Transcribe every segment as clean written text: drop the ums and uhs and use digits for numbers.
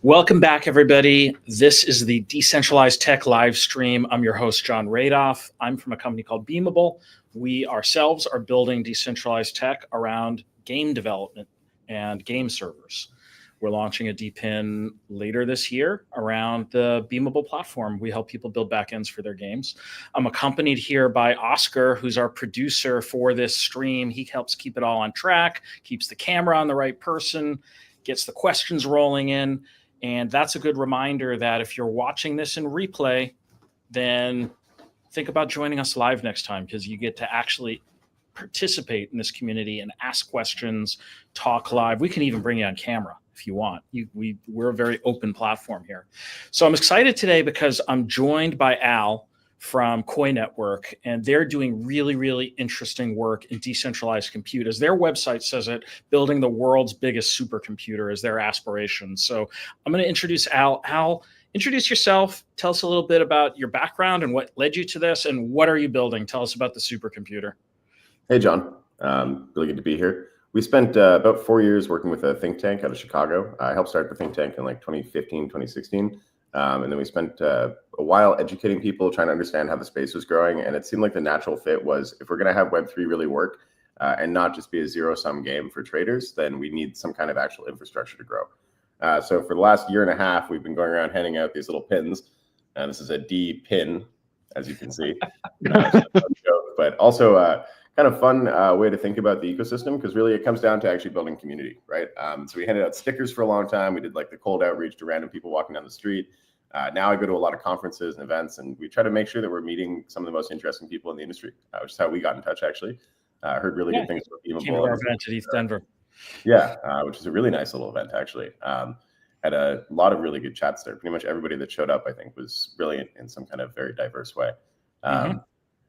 Welcome back, everybody. This is the Decentralized Tech live stream. I'm your host, Jon Radoff. I'm from a company called Beamable. We ourselves are building decentralized tech around game development and game servers. We're launching a DePIN later this year around the Beamable platform. We help people build backends for their games. I'm accompanied here by Oscar, who's our producer for this stream. He helps keep it all on track, keeps the camera on the right person, gets the questions rolling in. And that's a good reminder that if you're watching this in replay, then think about joining us live next time, because you get to actually participate in this community and ask questions, talk live. We can even bring you on camera if you want. We're a very open platform here. So I'm excited today because I'm joined by Al from Koii.network, and they're doing really, really interesting work in decentralized compute. As their website says it, building the world's biggest supercomputer is their aspiration. So I'm going to introduce Al. Al, introduce yourself. Tell us a little bit about your background and what led you to this, and what are you building? Tell us about the supercomputer. Hey, John. Really good to be here. We spent about 4 years working with a think tank out of Chicago. I helped start the think tank in like 2015, 2016. And then we spent a while educating people, trying to understand how the space was growing. And it seemed like the natural fit was, if we're going to have Web3 really work and not just be a zero-sum game for traders, then we need some kind of actual infrastructure to grow. So for the last year and a half, we've been going around handing out these little pins. And this is a DePIN, as you can see. But also kind of fun way to think about the ecosystem, because really it comes down to actually building community, right? So we handed out stickers for a long time. We did like the cold outreach to random people walking down the street. Now I go to a lot of conferences and events, and we try to make sure that we're meeting some of the most interesting people in the industry, which is how we got in touch, actually. I heard really good things about Beamable. Came to our event at East Denver. Yeah, which is a really nice little event, actually. Had a lot of really good chats there. Pretty much everybody that showed up, I think, was brilliant in some kind of very diverse way.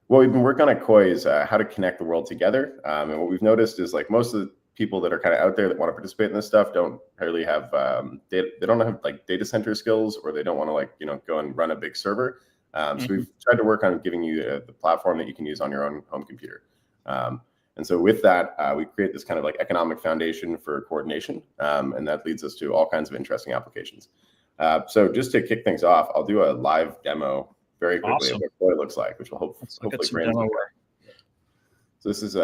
What we've been working on at Koii is how to connect the world together. And what we've noticed is, like, most of the people that are kind of out there that want to participate in this stuff don't really have they don't have like data center skills, or they don't want to, like, go and run a big server. So we've tried to work on giving you the platform that you can use on your own home computer. And so with that, we create this kind of like economic foundation for coordination, and that leads us to all kinds of interesting applications. So just to kick things off, I'll do a live demo very quickly of what Koii looks like, which will hopefully bring us. So this is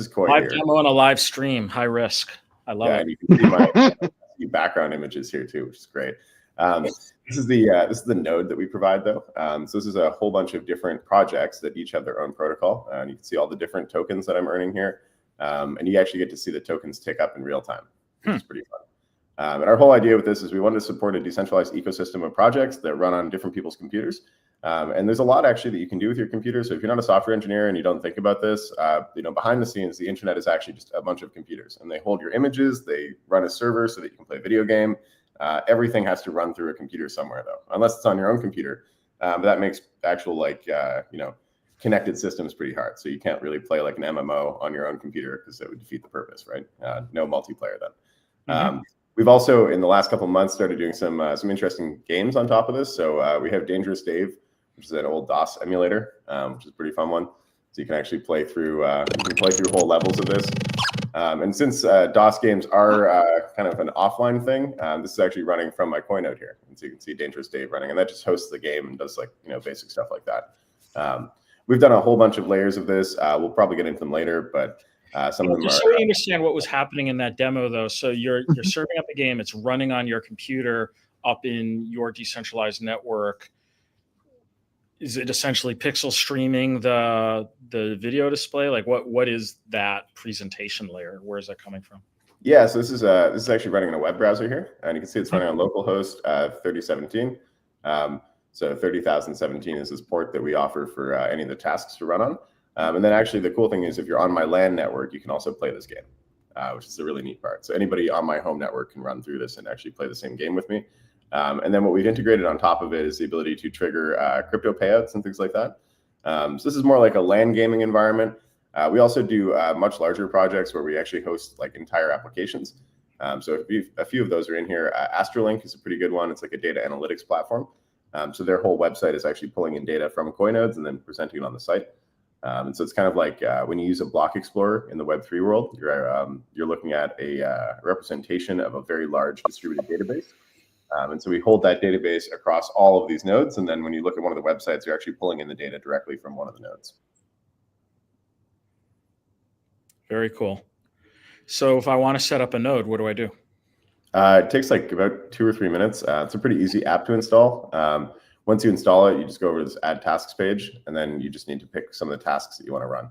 Koii live here. Demo and a live stream, high risk. I love it. And you can see my background images here too, which is great. This is the node that we provide, though. So this is a whole bunch of different projects that each have their own protocol, and you can see all the different tokens that I'm earning here. And you actually get to see the tokens tick up in real time, which is pretty fun. And our whole idea with this is we wanted to support a decentralized ecosystem of projects that run on different people's computers. And there's a lot actually that you can do with your computer. So if you're not a software engineer and you don't think about this, behind the scenes, the internet is actually just a bunch of computers, and they hold your images. They run a server so that you can play a video game. Everything has to run through a computer somewhere, though, unless it's on your own computer. But that makes actual connected systems pretty hard. So you can't really play like an MMO on your own computer, because that would defeat the purpose, right? No multiplayer then. We've also, in the last couple of months, started doing some interesting games on top of this. So we have Dangerous Dave, which is an old DOS emulator, which is a pretty fun one. So you can actually play through whole levels of this. And since DOS games are kind of an offline thing, this is actually running from my Koii node here. And so you can see Dangerous Dave running, and that just hosts the game and does basic stuff like that. We've done a whole bunch of layers of this. We'll probably get into them later, but some of them just so we understand what was happening in that demo, though. So you're serving up a game. It's running on your computer up in your decentralized network. Is it essentially pixel streaming the video display? Like what is that presentation layer? Where is that coming from? Yeah, so this is actually running in a web browser here, and you can see it's running on localhost 3017. So 30,017 is this port that we offer for any of the tasks to run on. And then actually the cool thing is, if you're on my LAN network, you can also play this game, which is a really neat part. So anybody on my home network can run through this and actually play the same game with me. And then what we've integrated on top of it is the ability to trigger crypto payouts and things like that. So this is more like a LAN gaming environment. We also do much larger projects where we actually host like entire applications. So a few of those are in here. Astrolink is a pretty good one. It's like a data analytics platform. So their whole website is actually pulling in data from Koii nodes and then presenting it on the site. And so it's kind of like when you use a block explorer in the Web3 world, you're looking at a representation of a very large distributed database. And so we hold that database across all of these nodes. And then when you look at one of the websites, you're actually pulling in the data directly from one of the nodes. Very cool. So if I want to set up a node, what do I do? It takes like about 2 or 3 minutes. It's a pretty easy app to install. Once you install it, you just go over to this add tasks page, and then you just need to pick some of the tasks that you want to run.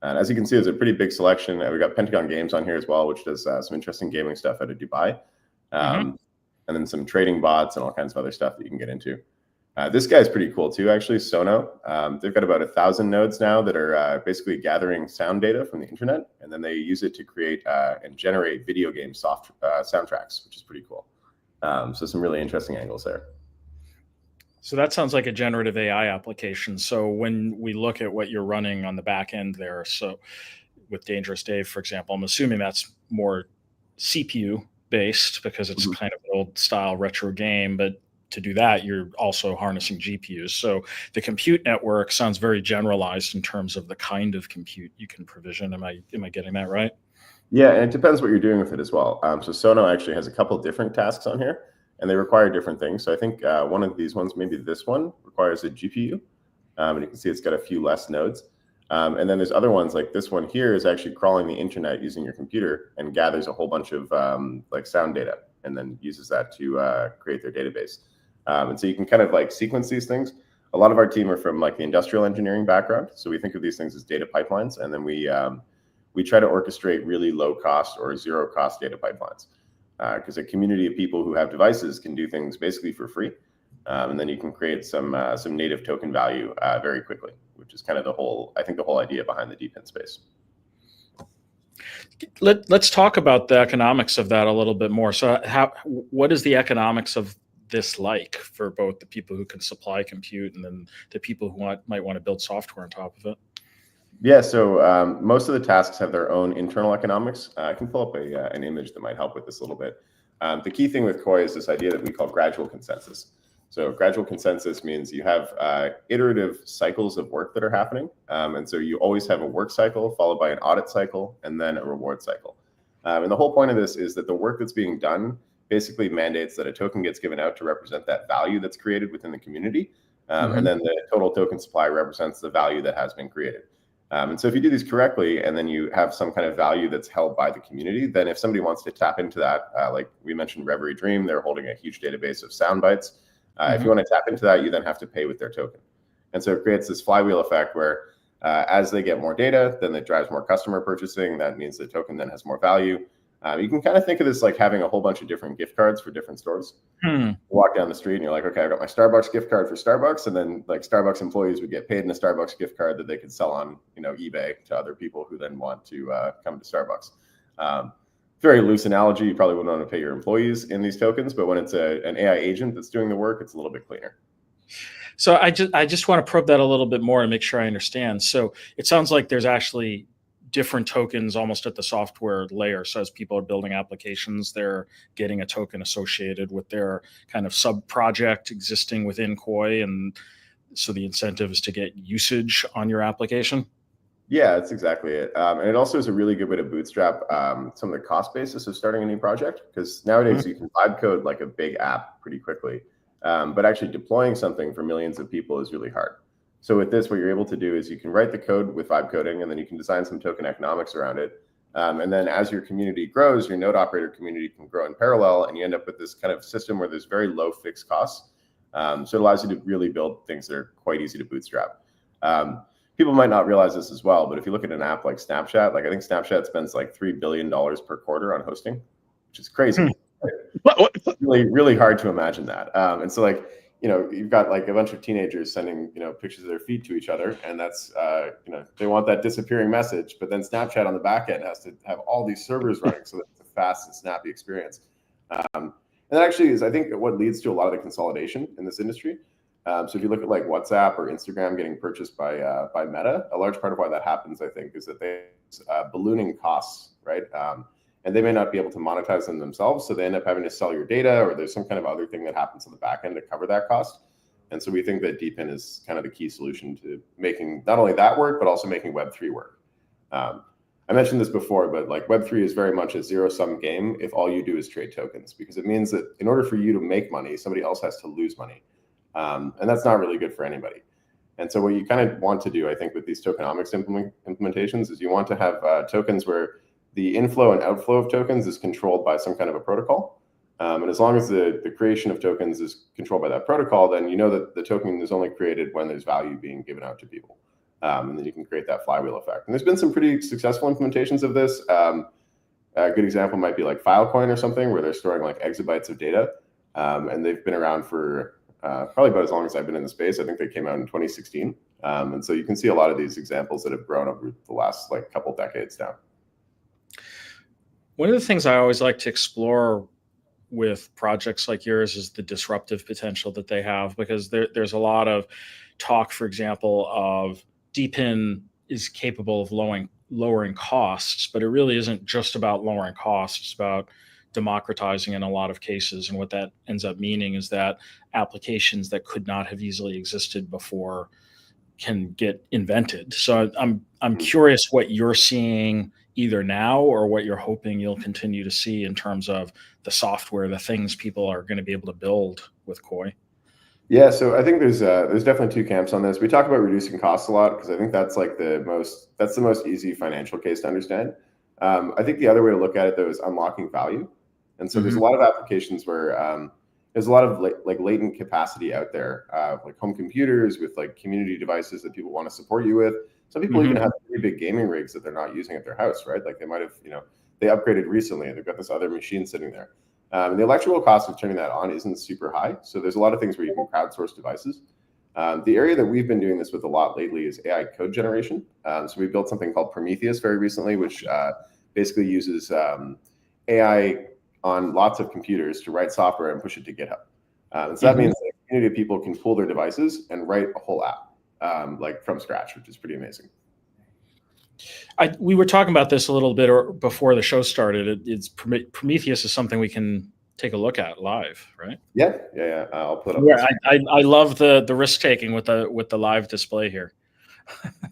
And as you can see, there's a pretty big selection. We've got Pentagon Games on here as well, which does some interesting gaming stuff out of Dubai. And then some trading bots and all kinds of other stuff that you can get into. This guy's pretty cool too, actually, Sono. They've got about 1,000 nodes now that are basically gathering sound data from the internet, and then they use it to create and generate video game soundtracks, which is pretty cool. So some really interesting angles there. So that sounds like a generative AI application. So when we look at what you're running on the back end there, so with Dangerous Dave, for example, I'm assuming that's more CPU based because it's kind of an old style retro game, but to do that, you're also harnessing GPUs. So the compute network sounds very generalized in terms of the kind of compute you can provision. Am I getting that right? Yeah, and it depends what you're doing with it as well. So Sono actually has a couple different tasks on here, and they require different things. So I think one of these ones, maybe this one, requires a GPU. And you can see it's got a few less nodes. And then there's other ones like this one here is actually crawling the internet using your computer and gathers a whole bunch of like sound data and then uses that to create their database. And so you can kind of like sequence these things. A lot of our team are from like the industrial engineering background. So we think of these things as data pipelines. And then we try to orchestrate really low cost or zero cost data pipelines. Because a community of people who have devices can do things basically for free. And then you can create some native token value very quickly, which is kind of the whole idea behind the DePIN space. Let's talk about the economics of that a little bit more. So what is the economics of this like for both the people who can supply compute and then the people who might want to build software on top of it? Yeah, so most of the tasks have their own internal economics. I can pull up an image that might help with this a little bit. The key thing with Koii is this idea that we call gradual consensus. So gradual consensus means you have iterative cycles of work that are happening. And so you always have a work cycle followed by an audit cycle and then a reward cycle. And the whole point of this is that the work that's being done basically mandates that a token gets given out to represent that value that's created within the community. And then the total token supply represents the value that has been created. And so if you do these correctly, and then you have some kind of value that's held by the community, then if somebody wants to tap into that, like we mentioned Reverie Dream, they're holding a huge database of sound bites. If you want to tap into that, you then have to pay with their token. And so it creates this flywheel effect where as they get more data, then it drives more customer purchasing. That means the token then has more value. You can kind of think of this like having a whole bunch of different gift cards for different stores. You walk down the street and you're like, okay, I got my Starbucks gift card for Starbucks. And then like Starbucks employees would get paid in a Starbucks gift card that they could sell on, eBay to other people who then want to come to Starbucks. Very loose analogy. You probably wouldn't want to pay your employees in these tokens, but when it's an AI agent that's doing the work, it's a little bit cleaner. So I just want to probe that a little bit more and make sure I understand. So it sounds like there's actually different tokens almost at the software layer. So as people are building applications, they're getting a token associated with their kind of sub project existing within Koii. And so the incentive is to get usage on your application. Yeah, that's exactly it. And it also is a really good way to bootstrap some of the cost basis of starting a new project, because nowadays you can vibe code like a big app pretty quickly. But actually deploying something for millions of people is really hard. So with this, what you're able to do is you can write the code with vibe coding, and then you can design some token economics around it. And then as your community grows, your node operator community can grow in parallel, and you end up with this kind of system where there's very low fixed costs. So it allows you to really build things that are quite easy to bootstrap. People might not realize this as well, but if you look at an app like Snapchat, like I think Snapchat spends like $3 billion per quarter on hosting, which is crazy. It's really, really hard to imagine that. And so like, you've got like a bunch of teenagers sending, pictures of their feet to each other, and that's, they want that disappearing message, but then Snapchat on the back end has to have all these servers running so that it's a fast and snappy experience. And that actually is, I think, what leads to a lot of the consolidation in this industry. So if you look at like WhatsApp or Instagram getting purchased by Meta, a large part of why that happens, I think, is that they ballooning costs, right? And they may not be able to monetize them themselves, so they end up having to sell your data, or there's some kind of other thing that happens on the back end to cover that cost. And so we think that DePIN is kind of the key solution to making not only that work, but also making Web3 work. I mentioned this before, but like Web3 is very much a zero-sum game if all you do is trade tokens, because it means that in order for you to make money, somebody else has to lose money. And that's not really good for anybody. And so what you kind of want to do, I think, with these tokenomics implementations is you want to have tokens where the inflow and outflow of tokens is controlled by some kind of a protocol. And as long as the creation of tokens is controlled by that protocol, then you know that the token is only created when there's value being given out to people. And then you can create that flywheel effect. And there's been some pretty successful implementations of this. A good example might be like Filecoin or something, where they're storing like exabytes of data. And they've been around for probably about as long as I've been in the space. I think they came out in 2016. And so you can see a lot of these examples that have grown over the last like couple decades now. One of the things I always like to explore with projects like yours is the disruptive potential that they have, because there's a lot of talk, for example, of DePIN is capable of lowering costs, but it really isn't just about lowering costs. It's about democratizing in a lot of cases. And what that ends up meaning is that applications that could not have easily existed before can get invented. So I'm curious what you're seeing either now or what you're hoping you'll continue to see in terms of the software, the things people are going to be able to build with Koii. Yeah, so I think there's definitely two camps on this. We talk about reducing costs a lot because I think that's like the most easy financial case to understand. I think the other way to look at it though is unlocking value. And so there's a lot of applications where there's a lot of like latent capacity out there, like home computers with like community devices that people want to support you with. Some people even have pretty big gaming rigs that they're not using at their house, right? Like they might have, they upgraded recently and they've got this other machine sitting there. The electrical cost of turning that on isn't super high. So there's a lot of things where you can crowdsource devices. The area that we've been doing this with a lot lately is AI code generation. So we built something called Prometheus very recently, which basically uses AI on lots of computers to write software and push it to GitHub. And so that means that a community of people can pull their devices and write a whole app like from scratch, which is pretty amazing. We were talking about this a little bit before the show started. It's Prometheus is something we can take a look at live, right? Yeah. I'll put up. Yeah, I love the risk taking with the live display here.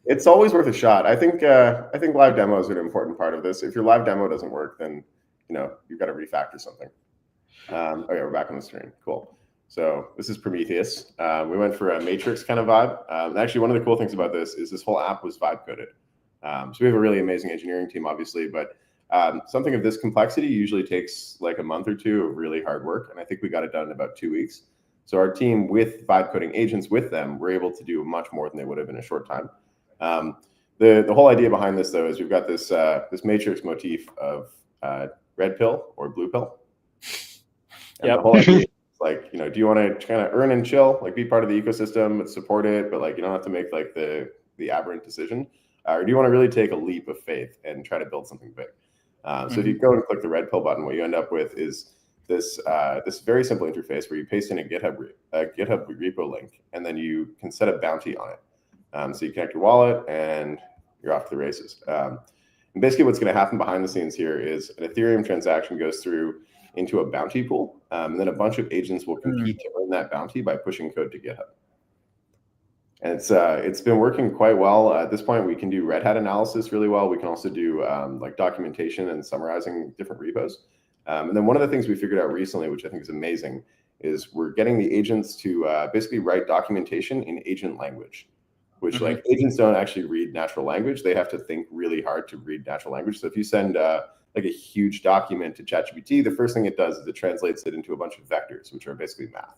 It's always worth a shot. I think live demo is an important part of this. If your live demo doesn't work, then you've got to refactor something. Oh yeah, we're back on the screen. Cool. So this is Prometheus. We went for a Matrix kind of vibe. Actually, one of the cool things about this is this whole app was vibe coded. So we have a really amazing engineering team, obviously, but something of this complexity usually takes like a month or two of really hard work. And I think we got it done in about 2 weeks. So our team with vibe coding agents with them, were able to do much more than they would have in a short time. The whole idea behind this, though, is we've got this Matrix motif of red pill or blue pill. And the whole idea is like, do you want to kind of earn and chill, like be part of the ecosystem, support it, but like you don't have to make like the aberrant decision. Or do you want to really take a leap of faith and try to build something big? So if you go and click the red pill button, what you end up with is this very simple interface where you paste in a GitHub repo link, and then you can set a bounty on it. So you connect your wallet, and you're off to the races. And basically, what's going to happen behind the scenes here is an Ethereum transaction goes through into a bounty pool, and then a bunch of agents will compete to earn that bounty by pushing code to GitHub. And it's been working quite well. At this point, we can do Red Hat analysis really well. We can also do like documentation and summarizing different repos. And then one of the things we figured out recently, which I think is amazing, is we're getting the agents to basically write documentation in agent language, which like agents don't actually read natural language. They have to think really hard to read natural language. So if you send like a huge document to ChatGPT, the first thing it does is it translates it into a bunch of vectors, which are basically math.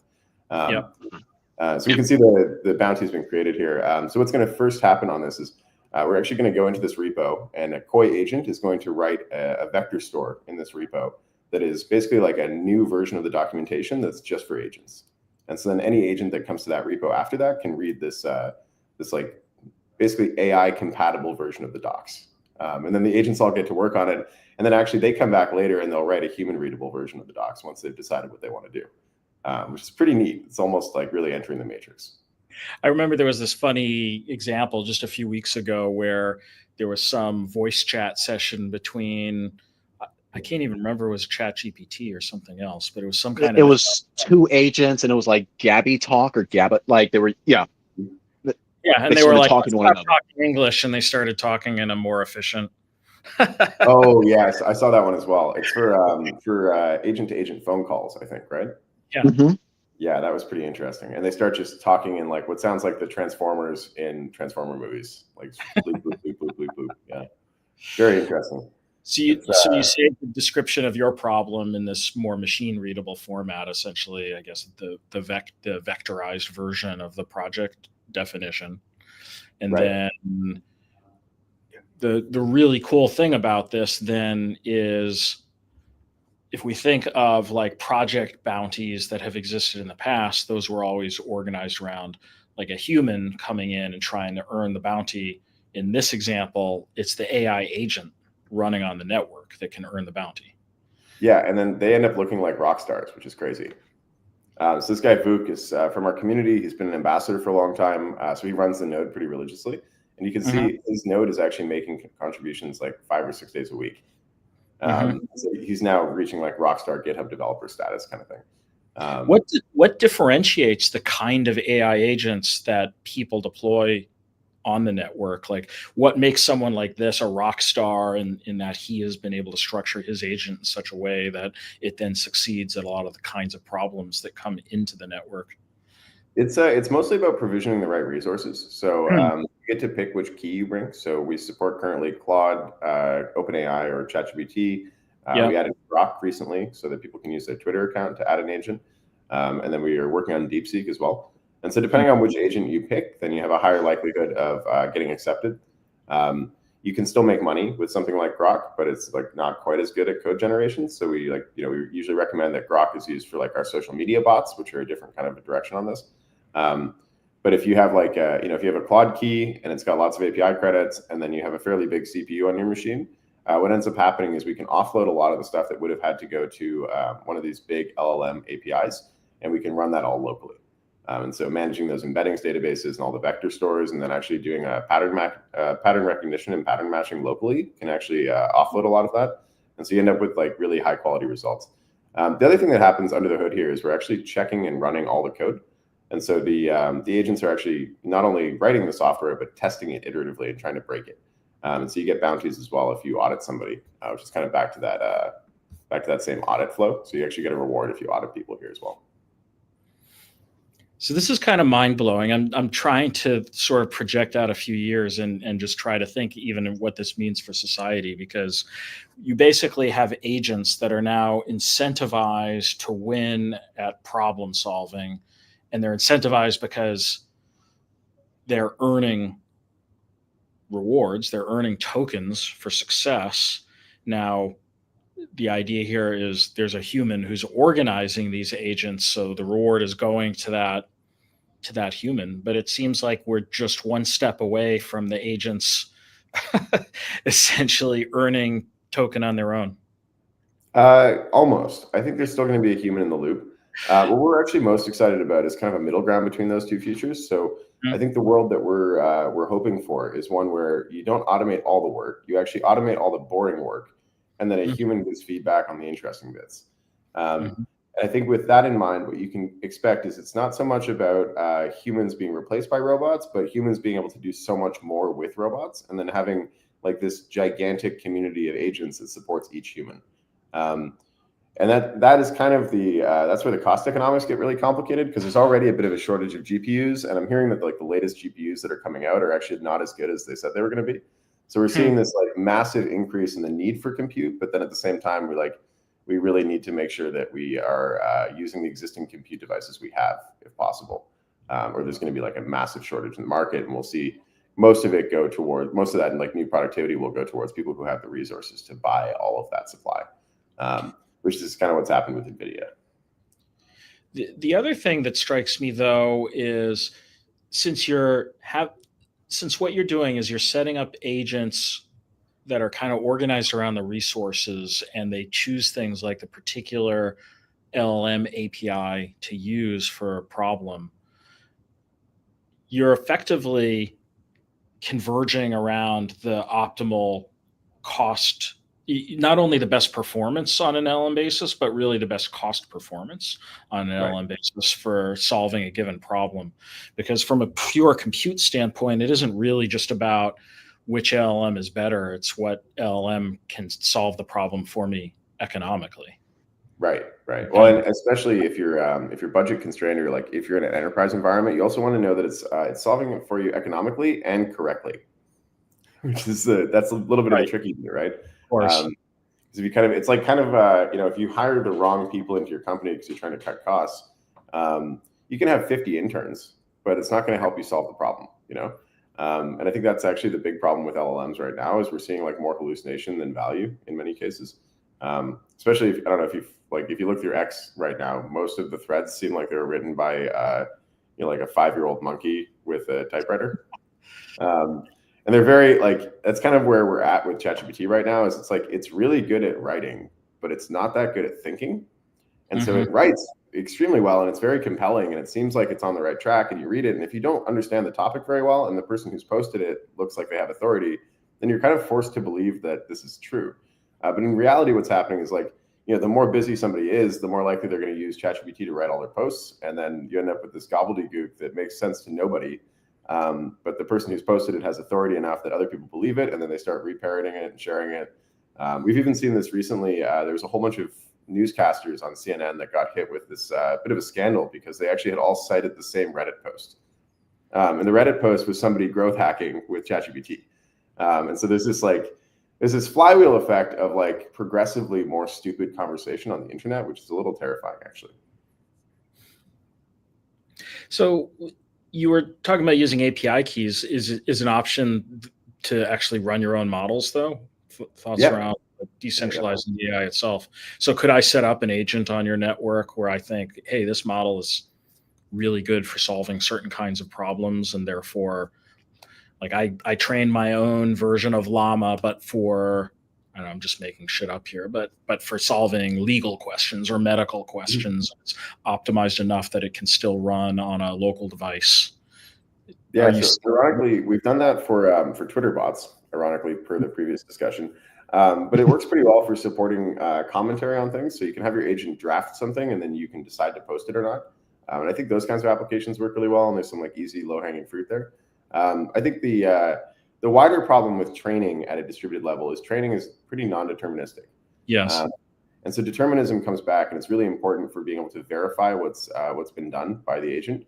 So we can see the bounty has been created here. So what's going to first happen on this is we're actually going to go into this repo, and a Koii agent is going to write a vector store in this repo that is basically like a new version of the documentation that's just for agents. And so then any agent that comes to that repo after that can read this like basically AI compatible version of the docs. And then the agents all get to work on it. And then actually they come back later and they'll write a human readable version of the docs once they've decided what they want to do. Which is pretty neat. It's almost like really entering the matrix. I remember there was this funny example just a few weeks ago where there was some voice chat session between, I can't even remember, it was ChatGPT or something else, but it was some kind of. It was two agents, and it was like Gabby talk or Gabba, like they were, yeah, and they were like, talking to one another. Talking English, and they started talking in a more efficient Oh yes, I saw that one as well. It's for agent to agent phone calls, I think, right? Yeah. Mm-hmm. Yeah, that was pretty interesting. And they start just talking in like what sounds like the Transformers in Transformer movies, like bloop bloop bloop bloop bloop bloop. Yeah, very interesting. So It's you say the description of your problem in this more machine readable format, essentially, I guess the vectorized version of the project definition. And right. then the really cool thing about this then is, if we think of like project bounties that have existed in the past, those were always organized around like a human coming in and trying to earn the bounty. In this example, it's the AI agent running on the network that can earn the bounty. Yeah, and then they end up looking like rock stars, which is crazy. So this guy Vuk is from our community. He's been an ambassador for a long time, so he runs the node pretty religiously. And you can see his node is actually making contributions like 5 or 6 days a week. So he's now reaching like rockstar GitHub developer status kind of thing. What differentiates the kind of AI agents that people deploy on the network? Like, what makes someone like this a rock star in that he has been able to structure his agent in such a way that it then succeeds at a lot of the kinds of problems that come into the network? It's mostly about provisioning the right resources. So you get to pick which key you bring. So we support currently Claude, OpenAI, or ChatGPT. We added Grok recently so that people can use their Twitter account to add an agent. And then we are working on DeepSeek as well. And so depending on which agent you pick, then you have a higher likelihood of getting accepted. You can still make money with something like Grok, but it's like not quite as good at code generation. So we we usually recommend that Grok is used for like our social media bots, which are a different kind of a direction on this. But if you have like if you have a Claude key and it's got lots of API credits, and then you have a fairly big CPU on your machine, what ends up happening is we can offload a lot of the stuff that would have had to go to one of these big LLM APIs, and we can run that all locally. And so managing those embeddings databases and all the vector stores, and then actually doing a pattern recognition and pattern matching locally can actually offload a lot of that. And so you end up with like really high quality results. The other thing that happens under the hood here is we're actually checking and running all the code. And so the agents are actually not only writing the software, but testing it iteratively and trying to break it. And so you get bounties as well if you audit somebody, which is kind of back to that same audit flow. So you actually get a reward if you audit people here as well. So this is kind of mind blowing. I'm trying to sort of project out a few years and just try to think even of what this means for society, because you basically have agents that are now incentivized to win at problem solving, and they're incentivized because they're earning rewards, they're earning tokens for success. Now, the idea here is there's a human who's organizing these agents, so the reward is going to that human. But it seems like we're just one step away from the agents essentially earning token on their own. Almost. I think there's still going to be a human in the loop. What we're actually most excited about is kind of a middle ground between those two futures. So I think the world that we're hoping for is one where you don't automate all the work, you actually automate all the boring work, and then a human gives feedback on the interesting bits. I think with that in mind, what you can expect is it's not so much about humans being replaced by robots, but humans being able to do so much more with robots, and then having like this gigantic community of agents that supports each human. And that is kind of that's where the cost economics get really complicated, because there's already a bit of a shortage of GPUs, and I'm hearing that like the latest GPUs that are coming out are actually not as good as they said they were going to be. So we're seeing this like massive increase in the need for compute, but then at the same time we really need to make sure that we are using the existing compute devices we have, if possible, or there's going to be like a massive shortage in the market, and we'll see most of that like new productivity will go towards people who have the resources to buy all of that supply. Which is kind of what's happened with NVIDIA. The other thing that strikes me, though, is since what you're doing is you're setting up agents that are kind of organized around the resources, and they choose things like the particular LLM API to use for a problem, you're effectively converging around the optimal cost, not only the best performance on an LLM basis, but really the best cost performance on an LLM basis for solving a given problem. Because from a pure compute standpoint, it isn't really just about which LLM is better. It's what LLM can solve the problem for me economically. Right. Well, and especially if you're budget constrained, or like if you're in an enterprise environment, you also want to know that it's solving it for you economically and correctly, which is that's a little bit of a tricky thing, right? Of course. Because if you it's like if you hire the wrong people into your company because you're trying to cut costs, you can have 50 interns, but it's not going to help you solve the problem, And I think that's actually the big problem with LLMs right now is we're seeing like more hallucination than value in many cases. Especially if, I don't know if you look through X right now, most of the threads seem like they were written by like a 5-year-old monkey with a typewriter. And they're very that's kind of where we're at with ChatGPT right now. Is it's really good at writing, but it's not that good at thinking. And so it writes extremely well, and it's very compelling, and it seems like it's on the right track. And you read it, and if you don't understand the topic very well, and the person who's posted it looks like they have authority, then you're kind of forced to believe that this is true. But in reality, what's happening is the more busy somebody is, the more likely they're going to use ChatGPT to write all their posts, and then you end up with this gobbledygook that makes sense to nobody. But the person who's posted it has authority enough that other people believe it, and then they start reparroting it and sharing it. We've even seen this recently. There was a whole bunch of newscasters on CNN that got hit with this bit of a scandal because they actually had all cited the same Reddit post. And the Reddit post was somebody growth hacking with ChatGPT. And so there's this flywheel effect of progressively more stupid conversation on the internet, which is a little terrifying, actually. So you were talking about using API keys. Is an option to actually run your own models, though? Thoughts around decentralizing the AI itself. So could I set up an agent on your network where I think, hey, this model is really good for solving certain kinds of problems, and therefore, I train my own version of Llama, but for, I don't know, I'm just making shit up here, but for solving legal questions or medical questions, it's optimized enough that it can still run on a local device. Yeah, so ironically, we've done that for Twitter bots, ironically, per the previous discussion. But it works pretty well for supporting commentary on things. So you can have your agent draft something, and then you can decide to post it or not. And I think those kinds of applications work really well, and there's some easy, low-hanging fruit there. I think the wider problem with training at a distributed level is training is pretty non-deterministic. Yes. And so determinism comes back, and it's really important for being able to verify what's been done by the agent.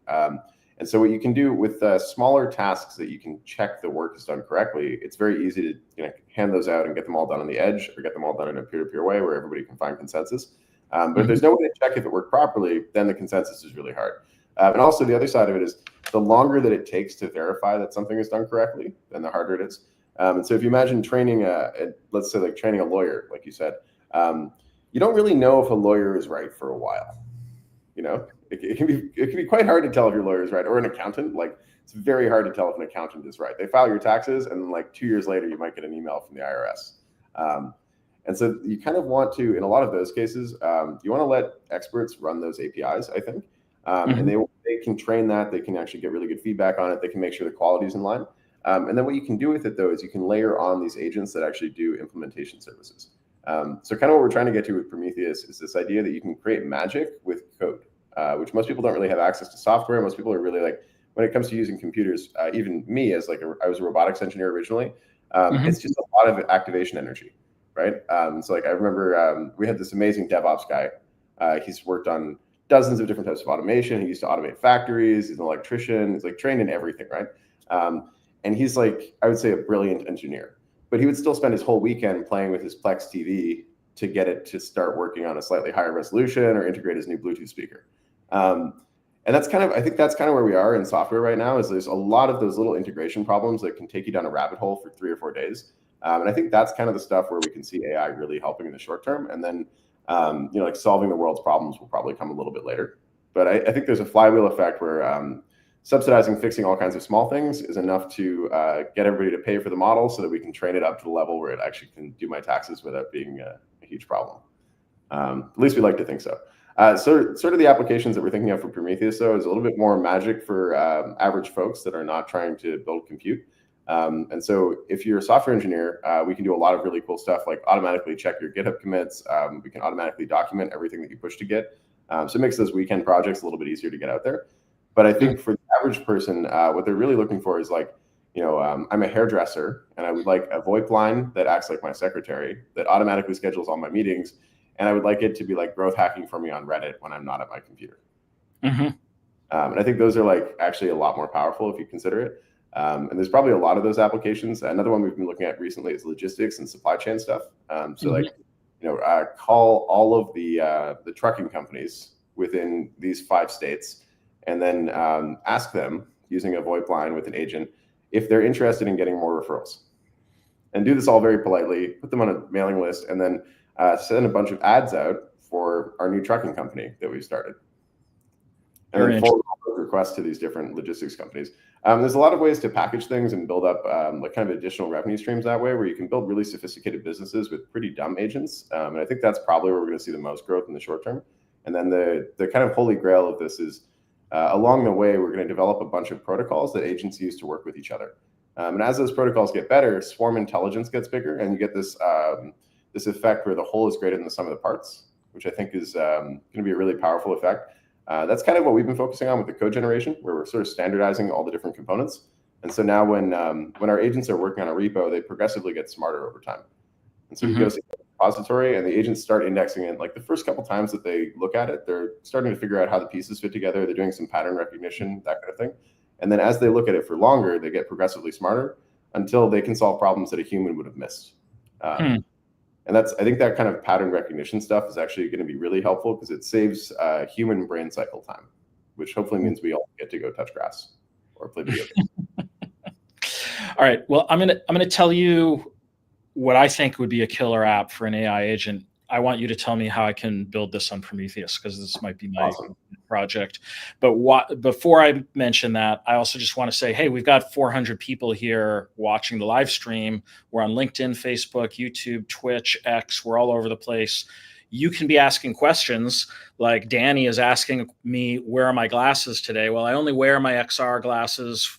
And so what you can do with smaller tasks that you can check the work is done correctly, it's very easy to hand those out and get them all done on the edge, or get them all done in a peer-to-peer way where everybody can find consensus. But if there's no way to check if it worked properly, then the consensus is really hard. And also the other side of it is the longer that it takes to verify that something is done correctly, then the harder it is. And so if you imagine training, let's say training a lawyer, like you said, you don't really know if a lawyer is right for a while. It can be quite hard to tell if your lawyer is right, or an accountant. It's very hard to tell if an accountant is right. They file your taxes, and 2 years later, you might get an email from the IRS. And so you kind of want to, in a lot of those cases, you want to let experts run those APIs, I think. And they can train that. They can actually get really good feedback on it. They can make sure the quality is in line. And then what you can do with it, though, is you can layer on these agents that actually do implementation services. So kind of what we're trying to get to with Prometheus is this idea that you can create magic with code, which most people don't really have access to software. Most people are really when it comes to using computers, even me as I was a robotics engineer originally, it's just a lot of activation energy, right? So I remember we had this amazing DevOps guy. He's worked on dozens of different types of automation. He used to automate factories. He's an electrician. He's trained in everything, right? And he's I would say a brilliant engineer. But he would still spend his whole weekend playing with his Plex TV to get it to start working on a slightly higher resolution or integrate his new Bluetooth speaker. And I think that's kind of where we are in software right now, is there's a lot of those little integration problems that can take you down a rabbit hole for 3 or 4 days. And I think that's kind of the stuff where we can see AI really helping in the short term. And then, solving the world's problems will probably come a little bit later. But I think there's a flywheel effect where subsidizing fixing all kinds of small things is enough to get everybody to pay for the model so that we can train it up to the level where it actually can do my taxes without being a huge problem. At least we like to think so. So sort of the applications that we're thinking of for Prometheus, though, is a little bit more magic for average folks that are not trying to build compute. And so if you're a software engineer, we can do a lot of really cool stuff, like automatically check your GitHub commits. We can automatically document everything that you push to Git. So it makes those weekend projects a little bit easier to get out there. But I think for the average person, what they're really looking for is I'm a hairdresser and I would like a VoIP line that acts like my secretary that automatically schedules all my meetings. And I would like it to be like growth hacking for me on Reddit when I'm not at my computer. Mm-hmm. And I think those are like actually a lot more powerful if you consider it. And there's probably a lot of those applications. Another one we've been looking at recently is logistics and supply chain stuff. So like, call all of the trucking companies within these 5 states, and then ask them using a VoIP line with an agent if they're interested in getting more referrals. And do this all very politely, put them on a mailing list, and then send a bunch of ads out for our new trucking company that we've started. And then forward requests to these different logistics companies. There's a lot of ways to package things and build up like kind of additional revenue streams that way, where you can build really sophisticated businesses with pretty dumb agents. And I think that's probably where we're going to see the most growth in the short term. And then the kind of holy grail of this is along the way, we're going to develop a bunch of protocols that agents use to work with each other. And as those protocols get better, swarm intelligence gets bigger, and you get this this effect where the whole is greater than the sum of the parts, which I think is going to be a really powerful effect. That's kind of what we've been focusing on with the code generation, where we're sort of standardizing all the different components. And so now when our agents are working on a repo, they progressively get smarter over time. And so you go to the repository and the agents start indexing it. Like the first couple times that they look at it, they're starting to figure out how the pieces fit together. They're doing some pattern recognition, that kind of thing. And then as they look at it for longer, they get progressively smarter until they can solve problems that a human would have missed. And I think that kind of pattern recognition stuff is actually going to be really helpful because it saves human brain cycle time, which hopefully means we all get to go touch grass or play video games. All right. Well, I'm gonna tell you what I think would be a killer app for an AI agent. I want you to tell me how I can build this on Prometheus, because this might be my project. But before I mention that, I also just want to say, hey, we've got 400 people here watching the live stream. We're on LinkedIn, Facebook, YouTube, Twitch, X. We're all over the place. You can be asking questions like Danny is asking me, where are my glasses today? Well, I only wear my XR glasses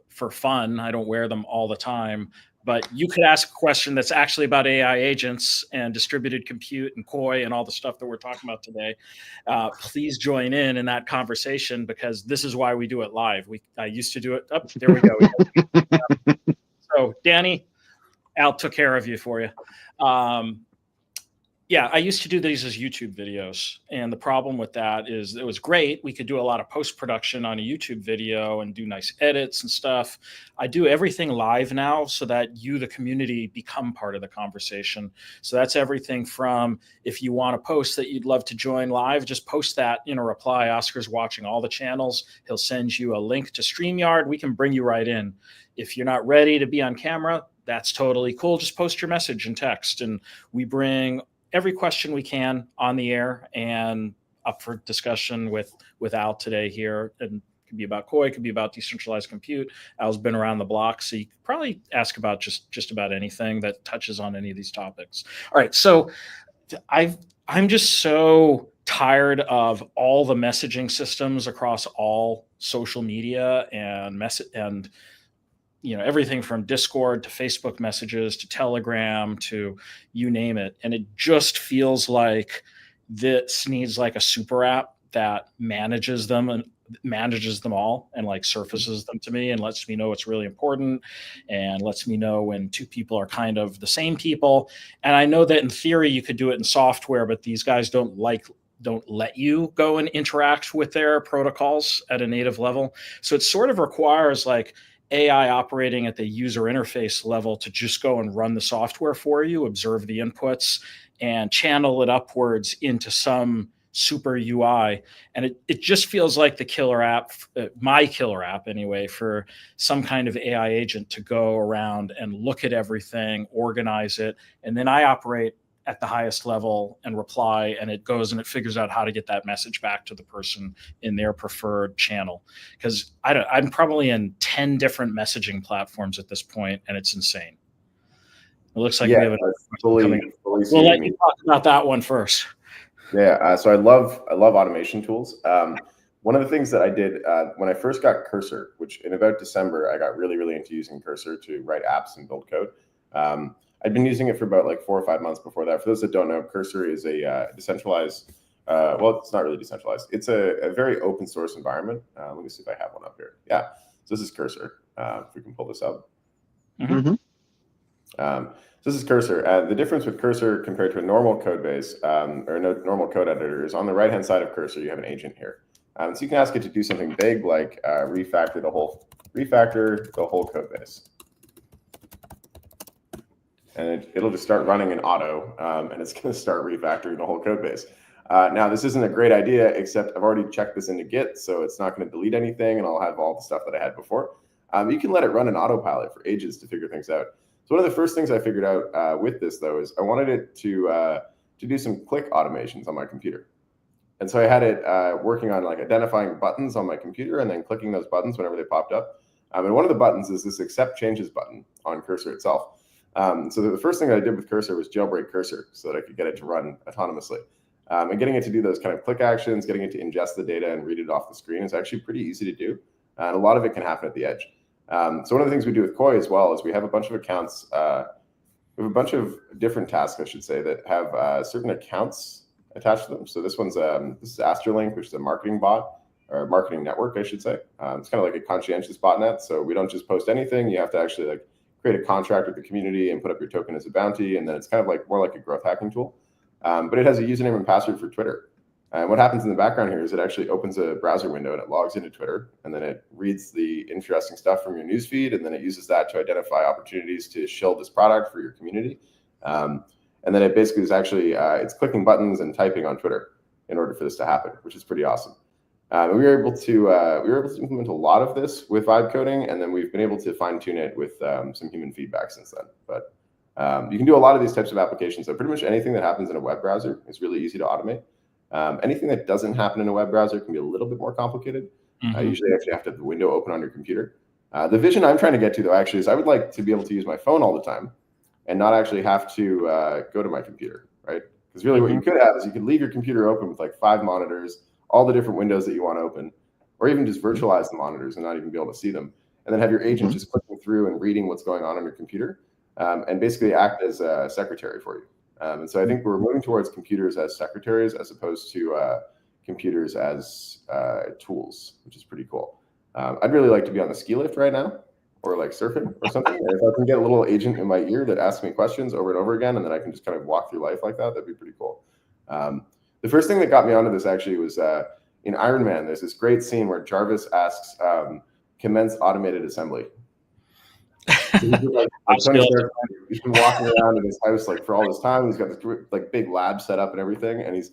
for fun. I don't wear them all the time. But you could ask a question that's actually about AI agents and distributed compute and Koii and all the stuff that we're talking about today. Please join in that conversation, because this is why we do it live. I used to do it. Oh, there we go. So Danny, Al took care of you for you. Yeah, I used to do these as YouTube videos. And the problem with that is it was great. We could do a lot of post-production on a YouTube video and do nice edits and stuff. I do everything live now so that you, the community, become part of the conversation. So that's everything from, if you want to post that you'd love to join live, just post that in a reply. Oscar's watching all the channels. He'll send you a link to StreamYard. We can bring you right in. If you're not ready to be on camera, that's totally cool. Just post your message in text, and we bring every question we can on the air and up for discussion with Al today here. And it could be about Koii, it could be about decentralized compute. Al's been around the block, so you could probably ask about just about anything that touches on any of these topics. All right, so I'm just so tired of all the messaging systems across all social media and everything from Discord to Facebook messages to Telegram to you name it. And it just feels like this needs like a super app that manages them all and like surfaces them to me and lets me know what's really important and lets me know when two people are kind of the same people. And I know that in theory you could do it in software, but these guys don't let you go and interact with their protocols at a native level. So it sort of requires like AI operating at the user interface level to just go and run the software for you, observe the inputs, and channel it upwards into some super UI. And it just feels like the killer app, my killer app anyway, for some kind of AI agent to go around and look at everything, organize it, and then I operate at the highest level and reply, and it goes and it figures out how to get that message back to the person in their preferred channel. Because I'm probably in 10 different messaging platforms at this point, and it's insane. It looks like we have fully we'll let you talk about that one first. Yeah, so I love automation tools. One of the things that I did when I first got Cursor, which in about December, I got really into using Cursor to write apps and build code. I'd been using it for about like 4 or 5 months before that. For those that don't know, Cursor is a decentralized, well, it's not really decentralized. It's a very open source environment. Let me see if I have one up here. Yeah. So this is Cursor. If we can pull this up. Mm-hmm. So this is Cursor. The difference with Cursor compared to a normal code base or no normal code editor is on the right-hand side of Cursor, you have an agent here. So you can ask it to do something big like refactor the whole code base. And it'll just start running in auto, and it's going to start refactoring the whole code base. Now, this isn't a great idea, except I've already checked this into Git, so it's not going to delete anything, and I'll have all the stuff that I had before. You can let it run an autopilot for ages to figure things out. So one of the first things I figured out with this, though, is I wanted it to do some click automations on my computer. And so I had it working on like identifying buttons on my computer and then clicking those buttons whenever they popped up. And one of the buttons is this accept changes button on Cursor itself. So the first thing that I did with Cursor was jailbreak Cursor so that I could get it to run autonomously. And getting it to do those kind of click actions, getting it to ingest the data and read it off the screen is actually pretty easy to do. And a lot of it can happen at the edge. So one of the things we do with Koii as well is we have a bunch of accounts, we have a bunch of different tasks, I should say, that have certain accounts attached to them. So this one's this is Asterlink, which is a marketing bot or marketing network, I should say. It's kind of like a conscientious botnet. So we don't just post anything. You have to actually like create a contract with the community and put up your token as a bounty. And then it's kind of like more like a growth hacking tool. But it has a username and password for Twitter. And what happens in the background here is it actually opens a browser window and it logs into Twitter. And then it reads the interesting stuff from your newsfeed. And then it uses that to identify opportunities to shill this product for your community. And then it basically is actually, it's clicking buttons and typing on Twitter in order for this to happen, which is pretty awesome. We were able to implement a lot of this with vibe coding, and then we've been able to fine tune it with some human feedback since then. But you can do a lot of these types of applications. So pretty much anything that happens in a web browser is really easy to automate. Anything that doesn't happen in a web browser can be a little bit more complicated. Usually you actually have to have the window open on your computer. The vision I'm trying to get to, though, actually, is I would like to be able to use my phone all the time and not actually have to go to my computer, right? Because really what you could have is you could leave your computer open with like 5 monitors, all the different windows that you want to open, or even just virtualize the monitors and not even be able to see them. And then have your agent just clicking through and reading what's going on your computer and basically act as a secretary for you. And so I think we're moving towards computers as secretaries as opposed to computers as tools, which is pretty cool. I'd really like to be on the ski lift right now, or like surfing or something. And if I can get a little agent in my ear that asks me questions over and over again, and then I can just kind of walk through life like that, that'd be pretty cool. The first thing that got me onto this actually was in Iron Man, there's this great scene where Jarvis asks, commence automated assembly. So he's been walking around in his house like for all this time. He's got this like big lab set up and everything. And he's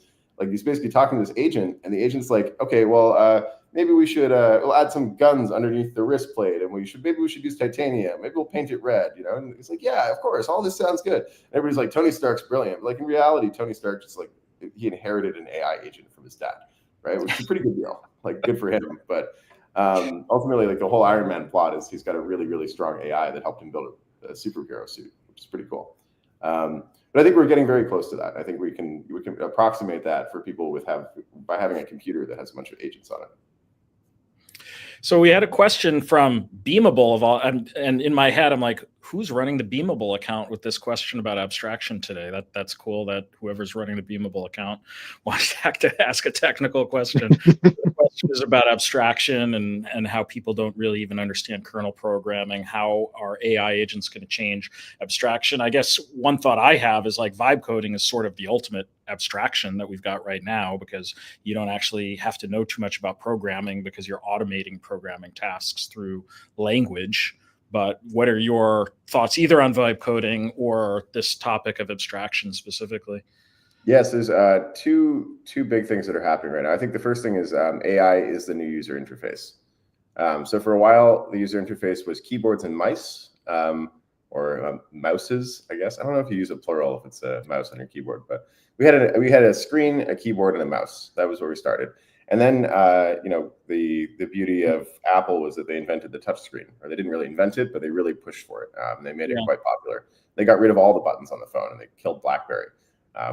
basically talking to this agent, and the agent's like, okay, well, maybe we should we'll add some guns underneath the wrist plate, and maybe we should use titanium. Maybe we'll paint it red, you know? And he's like, yeah, of course, all this sounds good. And everybody's like, Tony Stark's brilliant. But like in reality, Tony Stark just like he inherited an AI agent from his dad, right? Which is a pretty good deal. Like good for him. But ultimately, like the whole Iron Man plot is he's got a really, really strong AI that helped him build a superhero suit, which is pretty cool. But I think we're getting very close to that. I think we can approximate that for people by having a computer that has a bunch of agents on it. So we had a question from Beamable of all, and in my head, I'm like, who's running the Beamable account with this question about abstraction today? That's cool that whoever's running the Beamable account wants to ask a technical question. The question is about abstraction and how people don't really even understand kernel programming. How are AI agents going to change abstraction? I guess one thought I have is like vibe coding is sort of the ultimate abstraction that we've got right now, because you don't actually have to know too much about programming because you're automating programming tasks through language. But what are your thoughts either on vibe coding or this topic of abstraction specifically? Yes, there's two big things that are happening right now. I think the first thing is AI is the new user interface. So for a while, the user interface was keyboards and mice, or mouses, I guess. I don't know if you use a plural if it's a mouse on your keyboard, but we had a screen, a keyboard, and a mouse. That was where we started. And then, the beauty of Apple was that they invented the touch screen, or they didn't really invent it, but they really pushed for it. They made it quite popular. They got rid of all the buttons on the phone, and they killed BlackBerry,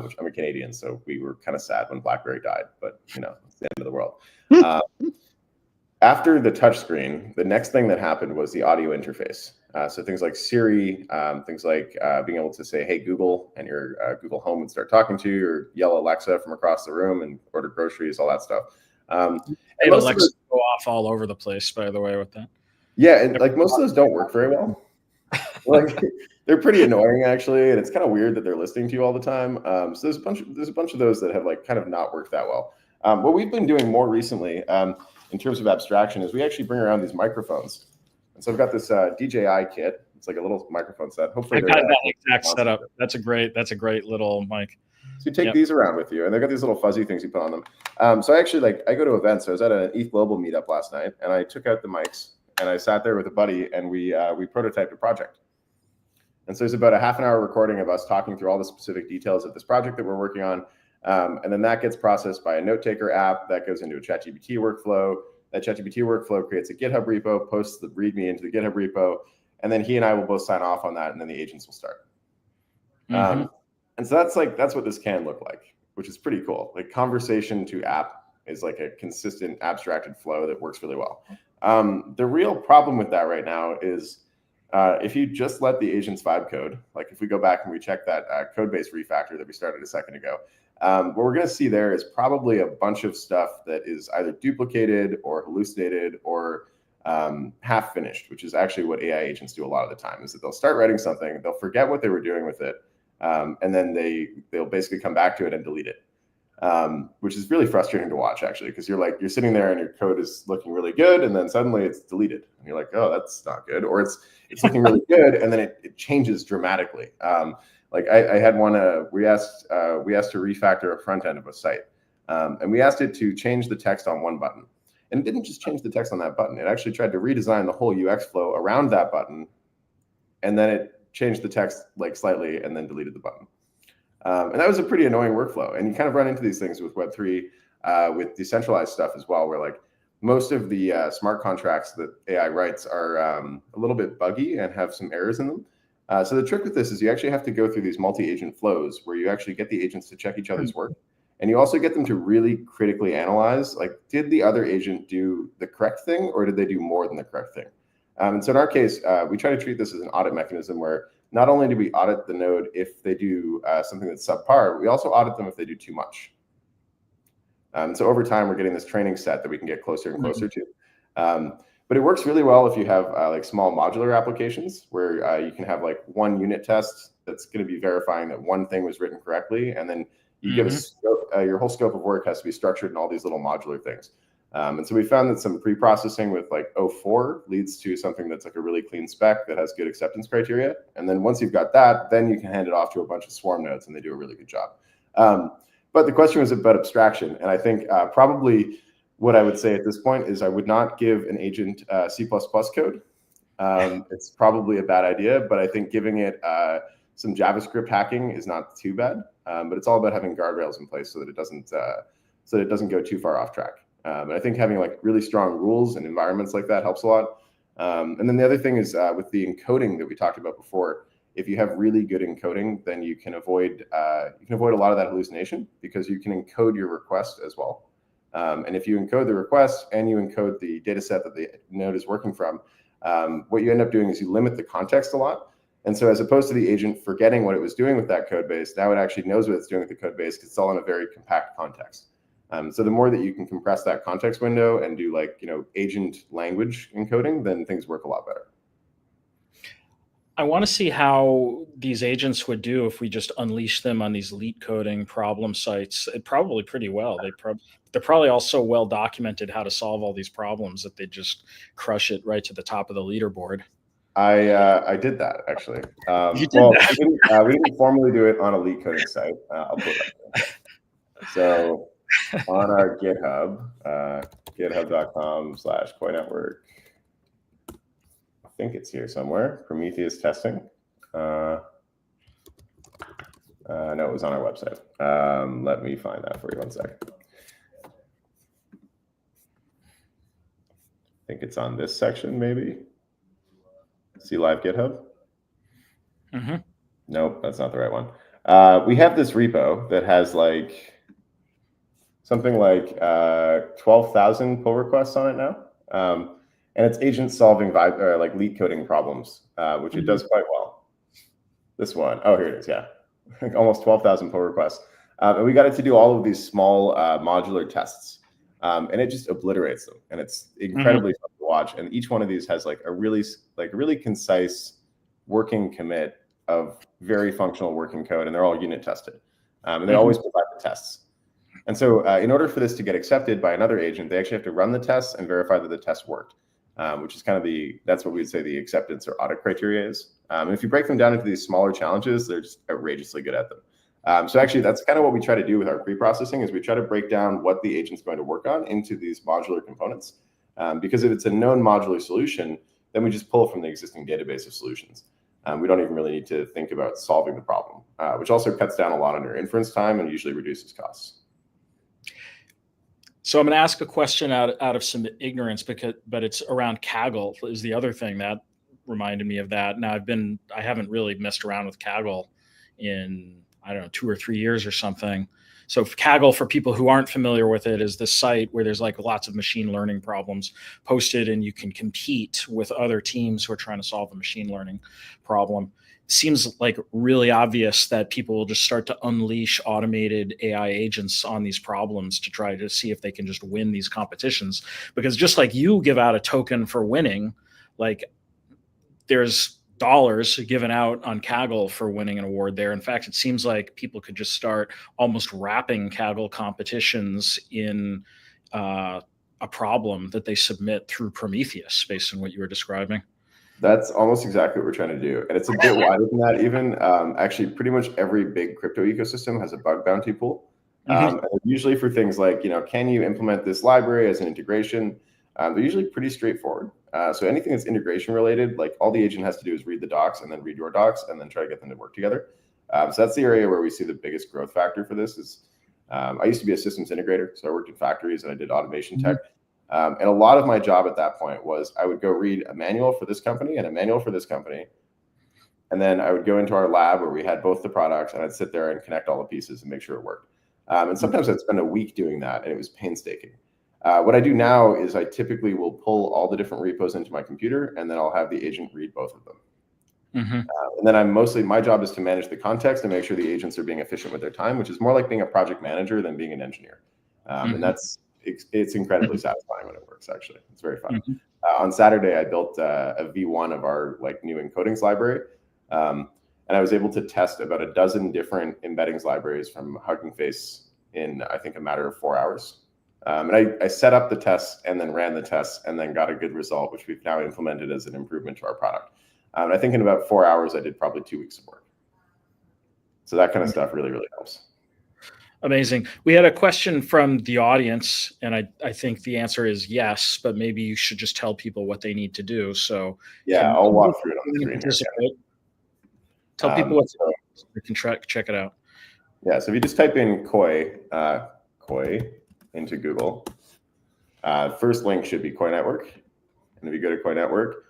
which I'm a Canadian, so we were kind of sad when BlackBerry died, but it's the end of the world. After the touch screen, the next thing that happened was the audio interface. So things like Siri, things like being able to say, hey, Google, and your Google Home would start talking to you, or yell Alexa from across the room and order groceries, all that stuff. And Alexa go off all over the place, by the way, with that. Yeah, and like most of those don't work very well. Like they're pretty annoying actually, and it's kind of weird that they're listening to you all the time. So there's a bunch of those that have like kind of not worked that well. What we've been doing more recently in terms of abstraction is we actually bring around these microphones. And so I've got this DJI kit. It's like a little microphone set. Hopefully, I've got that exact setup. That's a great little mic. So you take these around with you, and they've got these little fuzzy things you put on them. So I actually I go to events. So I was at an ETH Global meetup last night, and I took out the mics, and I sat there with a buddy, and we prototyped a project. And so there's about a half an hour recording of us talking through all the specific details of this project that we're working on. And then that gets processed by a note taker app that goes into a ChatGPT workflow. That ChatGPT workflow creates a GitHub repo, posts the README into the GitHub repo, and then he and I will both sign off on that, and then the agents will start. And so that's what this can look like, which is pretty cool. Like conversation to app is like a consistent abstracted flow that works really well. The real problem with that right now is if you just let the agents vibe code, like if we go back and we check that code base refactor that we started a second ago, what we're going to see there is probably a bunch of stuff that is either duplicated or hallucinated or half finished, which is actually what AI agents do a lot of the time, is that they'll start writing something, they'll forget what they were doing with it, and then they'll basically come back to it and delete it, which is really frustrating to watch actually, because you're sitting there and your code is looking really good, and then suddenly it's deleted, and you're like, oh, that's not good, or it's looking really good, and then it changes dramatically. Like I had one, we asked to refactor a front end of a site, and we asked it to change the text on one button. And it didn't just change the text on that button. It actually tried to redesign the whole UX flow around that button. And then it changed the text like slightly and then deleted the button. And that was a pretty annoying workflow. And you kind of run into these things with Web3, with decentralized stuff as well, where like most of the smart contracts that AI writes are a little bit buggy and have some errors in them. So the trick with this is you actually have to go through these multi-agent flows where you actually get the agents to check each other's work. And you also get them to really critically analyze, like, did the other agent do the correct thing or did they do more than the correct thing? And so in our case, we try to treat this as an audit mechanism where not only do we audit the node if they do something that's subpar, we also audit them if they do too much. So over time, we're getting this training set that we can get closer and closer to. But it works really well if you have like small modular applications where you can have like one unit test that's going to be verifying that one thing was written correctly, and then you give a scope, your whole scope of work has to be structured in all these little modular things. And so we found that some pre-processing with like O4 leads to something that's like a really clean spec that has good acceptance criteria. And then once you've got that, then you can hand it off to a bunch of swarm nodes and they do a really good job. But the question was about abstraction. And I think probably what I would say at this point is I would not give an agent C++ code. It's probably a bad idea, but I think giving it some JavaScript hacking is not too bad. But it's all about having guardrails in place so that it doesn't go too far off track. And I think having like really strong rules and environments like that helps a lot. And then the other thing is with the encoding that we talked about before, if you have really good encoding, then you can avoid a lot of that hallucination because you can encode your request as well. And if you encode the request and you encode the data set that the node is working from, what you end up doing is you limit the context a lot. And so as opposed to the agent forgetting what it was doing with that code base, now it actually knows what it's doing with the code base because it's all in a very compact context. So the more that you can compress that context window and do like, agent language encoding, then things work a lot better. I want to see how these agents would do if we just unleash them on these leak coding problem sites. It probably pretty well. They're probably also well documented how to solve all these problems that they just crush it right to the top of the leaderboard. I did that actually. We didn't formally do it on a leak coding site. I'll put that there. So on our GitHub, github.com/Koii.network. I think it's here somewhere. Prometheus testing. No, it was on our website. Let me find that for you 1 second. I think it's on this section, maybe. See live GitHub? Nope, that's not the right one. We have this repo that has like something like 12,000 pull requests on it now. And it's agent solving like leak coding problems, which it does quite well. This one, oh, here it is, yeah. Almost 12,000 pull requests. And we got it to do all of these small modular tests. And it just obliterates them. And it's incredibly fun to watch, and each one of these has like a really concise working commit of very functional working code, and they're all unit tested, and they always provide the tests. And so in order for this to get accepted by another agent, they actually have to run the tests and verify that the test worked, which is kind of that's what we'd say the acceptance or audit criteria is. And if you break them down into these smaller challenges, they're just outrageously good at them. So actually, that's kind of what we try to do with our pre-processing is we try to break down what the agent's going to work on into these modular components. Because if it's a known modular solution, then we just pull from the existing database of solutions. We don't even really need to think about solving the problem, which also cuts down a lot on your inference time and usually reduces costs. So I'm going to ask a question out of some ignorance, but it's around Kaggle is the other thing that reminded me of that. Now I haven't really messed around with Kaggle in, I don't know, 2 or 3 years or something. So Kaggle, for people who aren't familiar with it, is this site where there's like lots of machine learning problems posted, and you can compete with other teams who are trying to solve a machine learning problem. Seems like really obvious that people will just start to unleash automated AI agents on these problems to try to see if they can just win these competitions. Because just like you give out a token for winning, like there's dollars given out on Kaggle for winning an award there. In fact, it seems like people could just start almost wrapping Kaggle competitions in a problem that they submit through Prometheus, based on what you were describing. That's almost exactly what we're trying to do. And it's a bit wider than that even. Actually, pretty much every big crypto ecosystem has a bug bounty pool. And usually for things like, can you implement this library as an integration? They're usually pretty straightforward. So anything that's integration related, like all the agent has to do is read the docs and then read your docs and then try to get them to work together. So that's the area where we see the biggest growth factor for this is, I used to be a systems integrator. So I worked in factories and I did automation tech. And a lot of my job at that point was I would go read a manual for this company and a manual for this company. And then I would go into our lab where we had both the products and I'd sit there and connect all the pieces and make sure it worked. And sometimes I'd spend a week doing that and it was painstaking. What I do now is I typically will pull all the different repos into my computer and then I'll have the agent read both of them. And then my job is to manage the context and make sure the agents are being efficient with their time, which is more like being a project manager than being an engineer. And it's incredibly satisfying when it works, actually. It's very fun. On Saturday, I built a V1 of our new encodings library. And I was able to test about a dozen different embeddings libraries from Hugging Face in, I think, a matter of 4 hours. And I set up the tests and then ran the tests and then got a good result, which we've now implemented as an improvement to our product. And I think in about 4 hours, I did probably 2 weeks of work. So that kind of stuff really, really helps. Amazing. We had a question from the audience, and I think the answer is yes, but maybe you should just tell people what they need to do. So yeah, I'll walk through it on the screen here. Tell people what they can check it out. Yeah, so if you just type in Koii into Google, first link should be Koii.network. And if you go to Koii.network,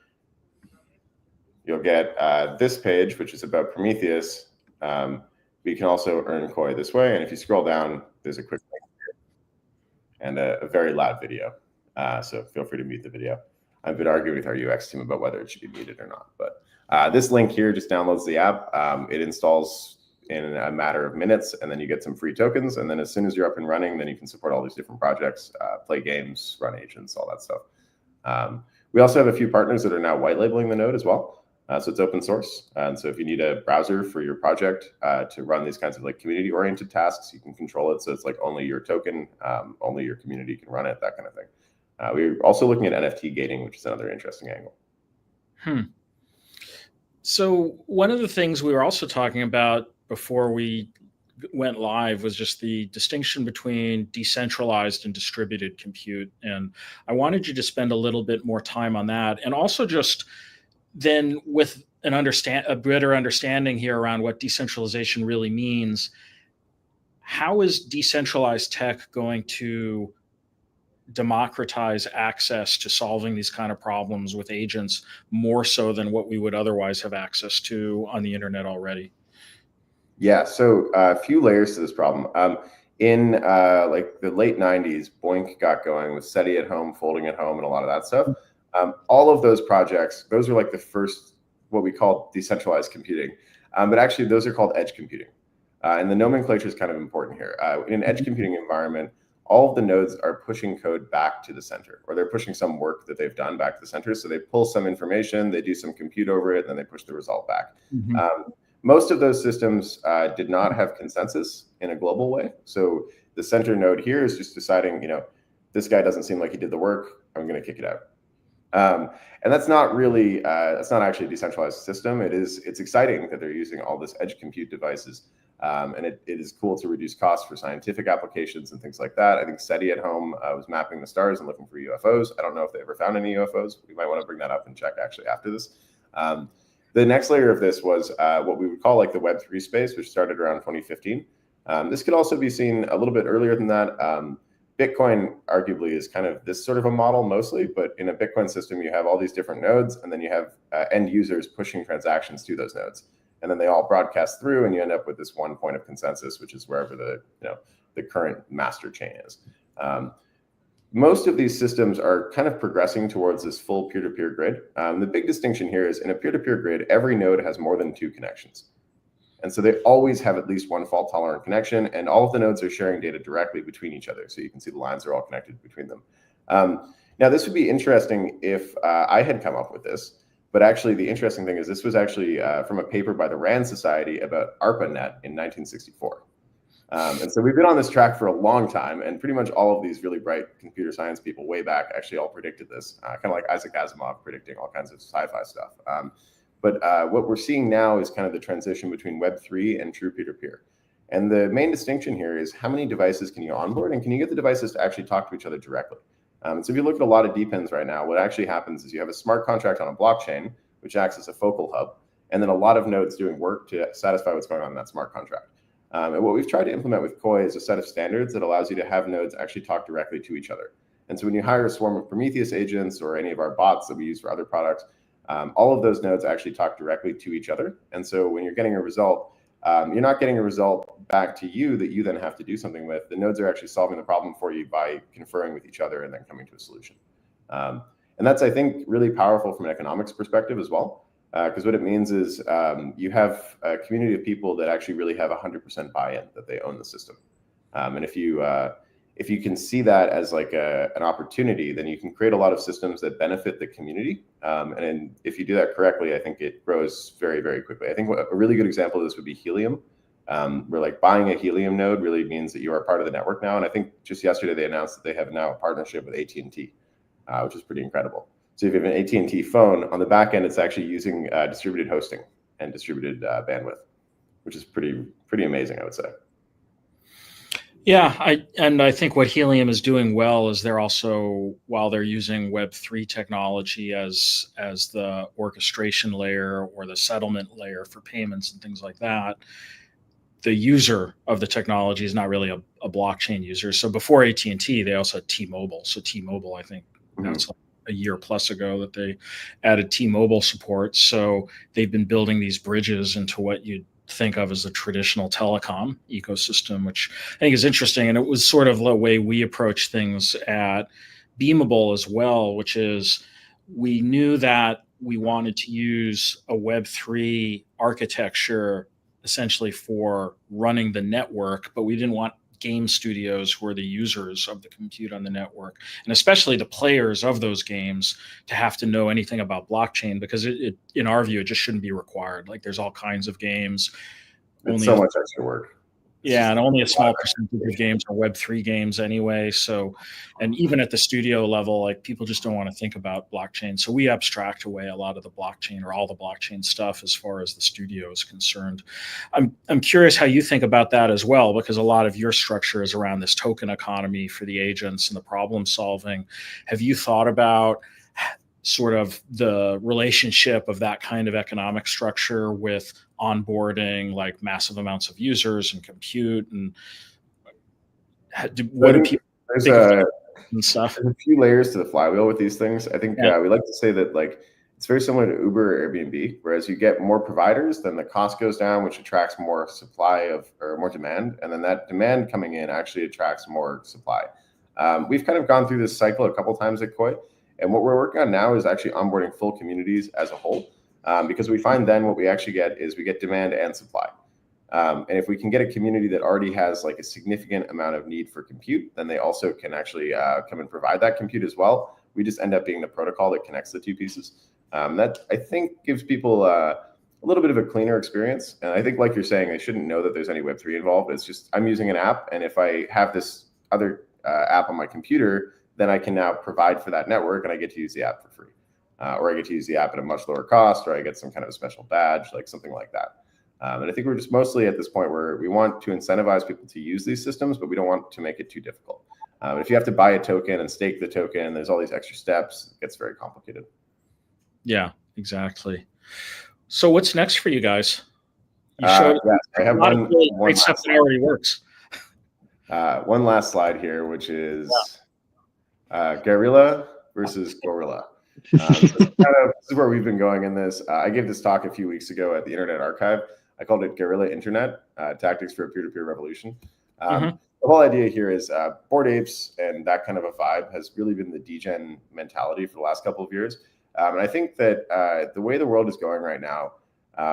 you'll get this page, which is about Prometheus. But you can also earn Koii this way. And if you scroll down, there's a quick link here and a very loud video. So feel free to mute the video. I've been arguing with our UX team about whether it should be muted or not. But this link here just downloads the app. It installs in a matter of minutes, and then you get some free tokens. And then as soon as you're up and running, then you can support all these different projects, play games, run agents, all that stuff. We also have a few partners that are now white labeling the node as well. So it's open source. And so if you need a browser for your project to run these kinds of community oriented tasks, you can control it. So it's only your token, only your community can run it, that kind of thing. We're also looking at NFT gating, which is another interesting angle. So one of the things we were also talking about before we went live was just the distinction between decentralized and distributed compute. And I wanted you to spend a little bit more time on that. And also just then with a better understanding here around what decentralization really means, how is decentralized tech going to democratize access to solving these kind of problems with agents more so than what we would otherwise have access to on the internet already? Yeah, so a few layers to this problem. In the late 90s, Boink got going with SETI at home, folding at home, and a lot of that stuff. All of those projects, those are the first, what we call decentralized computing. But actually, those are called edge computing. And the nomenclature is kind of important here. In an edge computing environment, all of the nodes are pushing code back to the center, or they're pushing some work that they've done back to the center. So they pull some information, they do some compute over it, and then they push the result back. Most of those systems did not have consensus in a global way. So the center node here is just deciding, this guy doesn't seem like he did the work, I'm going to kick it out. And that's not really, that's not actually a decentralized system. It's exciting that they're using all this edge compute devices. And it is cool to reduce costs for scientific applications and things like that. I think SETI at home was mapping the stars and looking for UFOs. I don't know if they ever found any UFOs. We might want to bring that up and check actually after this. The next layer of this was what we would call like the Web3 space, which started around 2015. This could also be seen a little bit earlier than that. Bitcoin arguably is kind of this sort of a model mostly, but in a Bitcoin system, you have all these different nodes, and then you have end users pushing transactions to those nodes. And then they all broadcast through, and you end up with this one point of consensus, which is wherever the current master chain is. Most of these systems are kind of progressing towards this full peer-to-peer grid. The big distinction here is in a peer-to-peer grid, every node has more than 2 connections. And so they always have at least one fault-tolerant connection, and all of the nodes are sharing data directly between each other. So you can see the lines are all connected between them. Now, this would be interesting if I had come up with this. But actually, the interesting thing is this was actually from a paper by the RAND Society about ARPANET in 1964. And so we've been on this track for a long time, and pretty much all of these really bright computer science people way back actually all predicted this, kind of like Isaac Asimov predicting all kinds of sci-fi stuff. But what we're seeing now is kind of the transition between Web3 and true peer-to-peer. And the main distinction here is how many devices can you onboard, and can you get the devices to actually talk to each other directly? So if you look at a lot of DePINs right now, what actually happens is you have a smart contract on a blockchain, which acts as a focal hub, and then a lot of nodes doing work to satisfy what's going on in that smart contract. And what we've tried to implement with Koii is a set of standards that allows you to have nodes actually talk directly to each other. And so when you hire a swarm of Prometheus agents or any of our bots that we use for other products, all of those nodes actually talk directly to each other. And so when you're getting a result, you're not getting a result back to you that you then have to do something with. The nodes are actually solving the problem for you by conferring with each other and then coming to a solution. And that's, I think, really powerful from an economics perspective as well, because what it means is you have a community of people that actually really have 100% buy-in, that they own the system. And if you can see that as like an opportunity, then you can create a lot of systems that benefit the community. And if you do that correctly, I think it grows very, very quickly. I think a really good example of this would be Helium, where like buying a Helium node really means that you are part of the network now. And I think just yesterday they announced that they have now a partnership with AT&T, which is pretty incredible. So if you have an AT&T phone, on the back end, it's actually using distributed hosting and distributed bandwidth, which is pretty amazing, I would say. Yeah, I think what Helium is doing well is they're also, while they're using Web3 technology as the orchestration layer or the settlement layer for payments and things like that, the user of the technology is not really a blockchain user. So before AT&T, they also had T-Mobile. So T-Mobile, I think that's like a year plus ago that they added T-Mobile support. So they've been building these bridges into what you'd think of as the traditional telecom ecosystem, which I think is interesting. And it was sort of the way we approach things at Beamable as well, which is we knew that we wanted to use a Web3 architecture essentially for running the network, but we didn't want game studios who are the users of the compute on the network, and especially the players of those games, to have to know anything about blockchain, because it in our view, it just shouldn't be required. Like there's all kinds of games. It's so much extra work. Yeah, and only a small percentage of games are Web3 games anyway. So, and even at the studio level, like people just don't want to think about blockchain. So we abstract away a lot of the blockchain or all the blockchain stuff as far as the studio is concerned. I'm curious how you think about that as well, because a lot of your structure is around this token economy for the agents and the problem solving. Have you thought about sort of the relationship of that kind of economic structure with onboarding like massive amounts of users and compute, and what do people think of and stuff? There's a few layers to the flywheel with these things. I think we like to say that like it's very similar to Uber or Airbnb, whereas you get more providers, then the cost goes down, which attracts more supply or more demand, and then that demand coming in actually attracts more supply. We've kind of gone through this cycle a couple times at Koii. And what we're working on now is actually onboarding full communities as a whole, because we find then what we actually get is we get demand and supply. And if we can get a community that already has like a significant amount of need for compute, then they also can actually come and provide that compute as well. We just end up being the protocol that connects the two pieces. That I think gives people a little bit of a cleaner experience. And I think, like you're saying, I shouldn't know that there's any Web3 involved. It's just I'm using an app, and if I have this other app on my computer, then I can now provide for that network, and I get to use the app for free, or I get to use the app at a much lower cost, or I get some kind of a special badge, like something like that. And I think we're just mostly at this point where we want to incentivize people to use these systems, but we don't want to make it too difficult. If you have to buy a token and stake the token, there's all these extra steps. It gets very complicated. Yeah, exactly. So what's next for you guys? You showed I have one great stuff that already works. One last slide here, which is guerrilla versus gorilla. This is where we've been going in this. I gave this talk a few weeks ago at the Internet Archive. I called it Guerrilla Internet, Tactics for a Peer-to-Peer Revolution. The whole idea here is Bored Apes and that kind of a vibe has really been the degen mentality for the last couple of years. And I think that the way the world is going right now,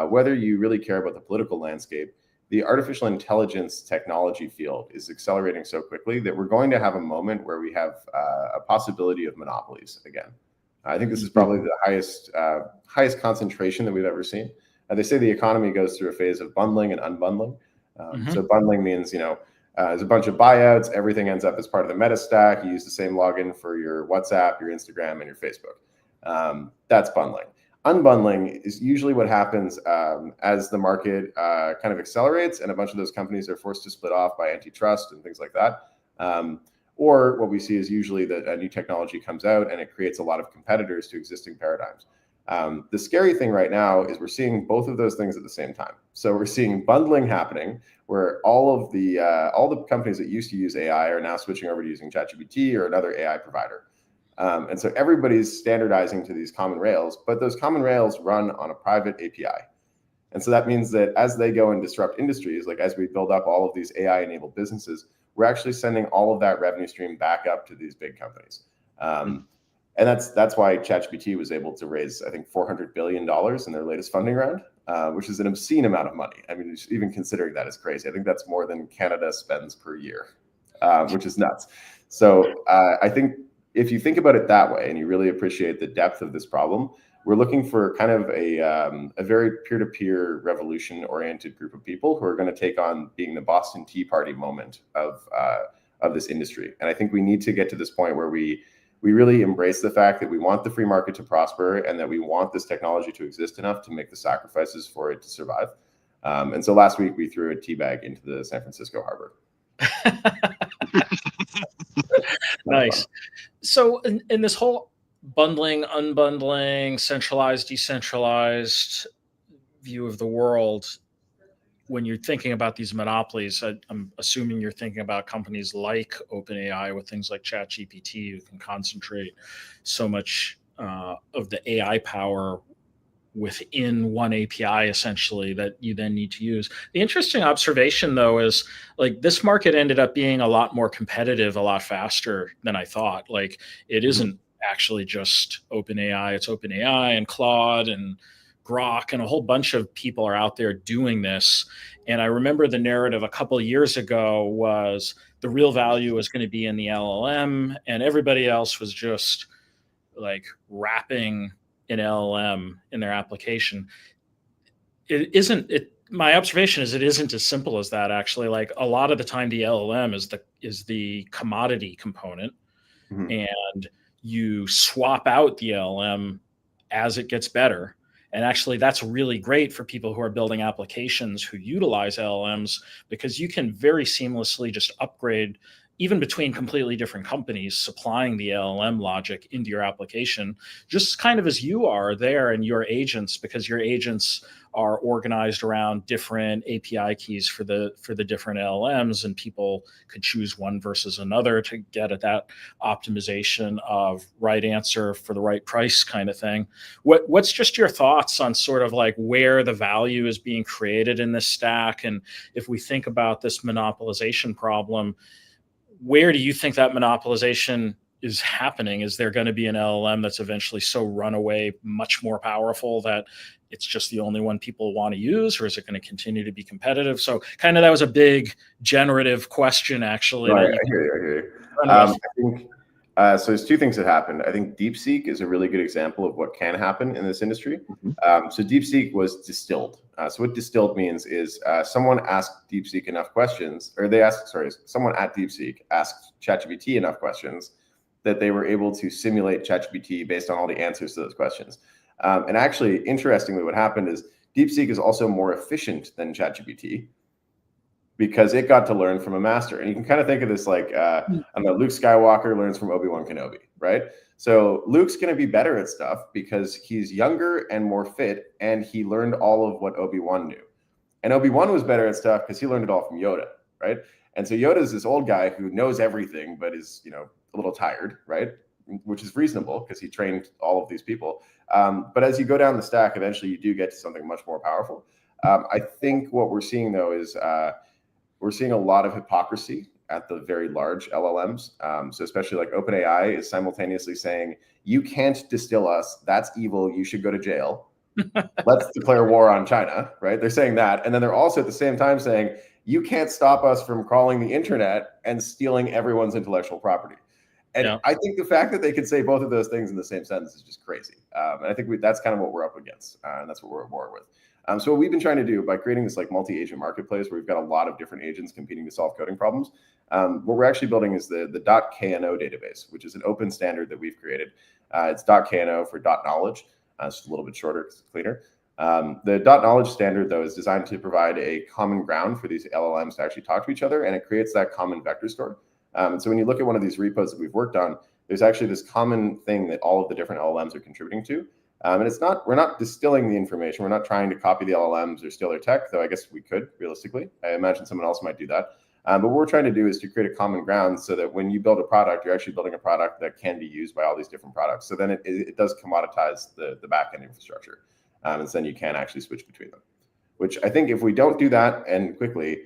whether you really care about the political landscape, the artificial intelligence technology field is accelerating so quickly that we're going to have a moment where we have a possibility of monopolies again. I think this is probably the highest concentration that we've ever seen. They say the economy goes through a phase of bundling and unbundling. So bundling means, there's a bunch of buyouts. Everything ends up as part of the meta stack. You use the same login for your WhatsApp, your Instagram, and your Facebook. That's bundling. Unbundling is usually what happens as the market kind of accelerates and a bunch of those companies are forced to split off by antitrust and things like that. Or what we see is usually that a new technology comes out and it creates a lot of competitors to existing paradigms. The scary thing right now is we're seeing both of those things at the same time. So we're seeing bundling happening where all the companies that used to use AI are now switching over to using ChatGPT or another AI provider. And so everybody's standardizing to these common rails, but those common rails run on a private API. And so that means that as they go and disrupt industries, like as we build up all of these AI-enabled businesses, we're actually sending all of that revenue stream back up to these big companies. And that's why ChatGPT was able to raise, I think, $400 billion in their latest funding round, which is an obscene amount of money. I mean, even considering that is crazy. I think that's more than Canada spends per year, which is nuts. So I think if you think about it that way and you really appreciate the depth of this problem, we're looking for kind of a very peer-to-peer revolution-oriented group of people who are going to take on being the Boston Tea Party moment of this industry. And I think we need to get to this point where we really embrace the fact that we want the free market to prosper and that we want this technology to exist enough to make the sacrifices for it to survive. And so last week we threw a tea bag into the San Francisco harbor. Nice. So in this whole bundling, unbundling, centralized, decentralized view of the world, when you're thinking about these monopolies, I'm assuming you're thinking about companies like OpenAI with things like ChatGPT, who can concentrate so much of the AI power within one API, essentially, that you then need to use. The interesting observation, though, is like this market ended up being a lot more competitive, a lot faster than I thought. Like it isn't actually just OpenAI, it's OpenAI and Claude and Grok, and a whole bunch of people are out there doing this. And I remember the narrative a couple of years ago was the real value was going to be in the LLM, and everybody else was just like wrapping an LLM in their application. It isn't. My observation is it isn't as simple as that. Actually, like a lot of the time, the LLM is the commodity component, and you swap out the LLM as it gets better. And actually, that's really great for people who are building applications who utilize LLMs, because you can very seamlessly just upgrade, even between completely different companies, supplying the LLM logic into your application, just kind of as you are there and your agents, because your agents are organized around different API keys for the different LLMs, and people could choose one versus another to get at that optimization of right answer for the right price kind of thing. What's just your thoughts on sort of like where the value is being created in this stack? And if we think about this monopolization problem, where do you think that monopolization is happening? Is there going to be an LLM that's eventually so runaway, much more powerful that it's just the only one people want to use, or is it going to continue to be competitive? So kind of that was a big generative question, actually. No, I that you hear you. I hear you. run with. I think so. There's two things that happened. I think DeepSeek is a really good example of what can happen in this industry. So DeepSeek was distilled. So what distilled means is someone asked DeepSeek enough questions, or someone at DeepSeek asked ChatGPT enough questions that they were able to simulate ChatGPT based on all the answers to those questions. And actually, interestingly, what happened is DeepSeek is also more efficient than ChatGPT because it got to learn from a master. And you can kind of think of this like, I don't know, Luke Skywalker learns from Obi-Wan Kenobi, right? So Luke's going to be better at stuff because he's younger and more fit, and he learned all of what Obi-Wan knew. And Obi-Wan was better at stuff because he learned it all from Yoda, right? And so Yoda is this old guy who knows everything, but is, a little tired, right? Which is reasonable because he trained all of these people. But as you go down the stack, eventually you do get to something much more powerful. I think what we're seeing, though, is we're seeing a lot of hypocrisy at the very large LLMs. So especially like OpenAI is simultaneously saying, you can't distill us. That's evil. You should go to jail. Let's declare war on China, right? They're saying that. And then they're also at the same time saying, you can't stop us from crawling the internet and stealing everyone's intellectual property. And I think the fact that they could say both of those things in the same sentence is just crazy. And I think that's kind of what we're up against. And that's what we're at war with. So what we've been trying to do by creating this like multi-agent marketplace where we've got a lot of different agents competing to solve coding problems, what we're actually building is the .kno database, which is an open standard that we've created. It's .kno for .knowledge. It's just a little bit shorter because it's cleaner. The .knowledge standard, though, is designed to provide a common ground for these LLMs to actually talk to each other, and it creates that common vector store. So when you look at one of these repos that we've worked on, there's actually this common thing that all of the different LLMs are contributing to. And we're not distilling the information. We're not trying to copy the LLMs or steal their tech, though I guess we could realistically. I imagine someone else might do that. But what we're trying to do is to create a common ground so that when you build a product, you're actually building a product that can be used by all these different products. So then it does commoditize the backend infrastructure. And then you can actually switch between them, which I think if we don't do that and quickly,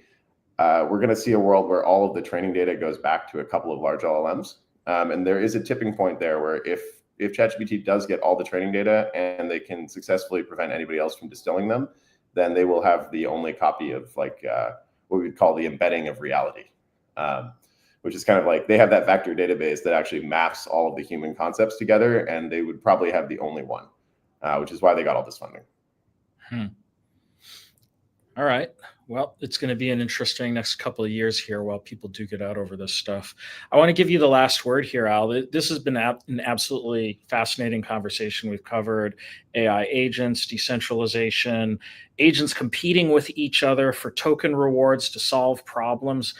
we're going to see a world where all of the training data goes back to a couple of large LLMs. And there is a tipping point there where if ChatGPT does get all the training data and they can successfully prevent anybody else from distilling them, then they will have the only copy of like what we would call the embedding of reality, which is kind of like they have that vector database that actually maps all of the human concepts together, and they would probably have the only one, which is why they got all this funding. All right. Well, it's going to be an interesting next couple of years here while people do get out over this stuff. I want to give you the last word here, Al. This has been an absolutely fascinating conversation. We've covered AI agents, decentralization, agents competing with each other for token rewards to solve problems.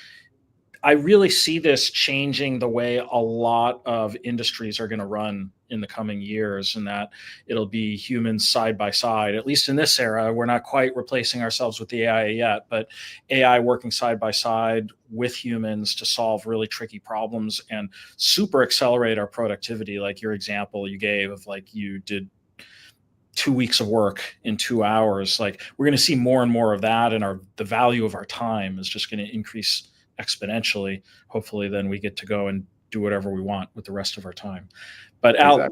I really see this changing the way a lot of industries are going to run in the coming years, and that it'll be humans side by side. At least in this era, we're not quite replacing ourselves with the AI yet, but AI working side by side with humans to solve really tricky problems and super accelerate our productivity. Like your example you gave of like you did 2 weeks of work in 2 hours. Like we're going to see more and more of that, and the value of our time is just going to increase exponentially. Hopefully then we get to go and do whatever we want with the rest of our time. But Al,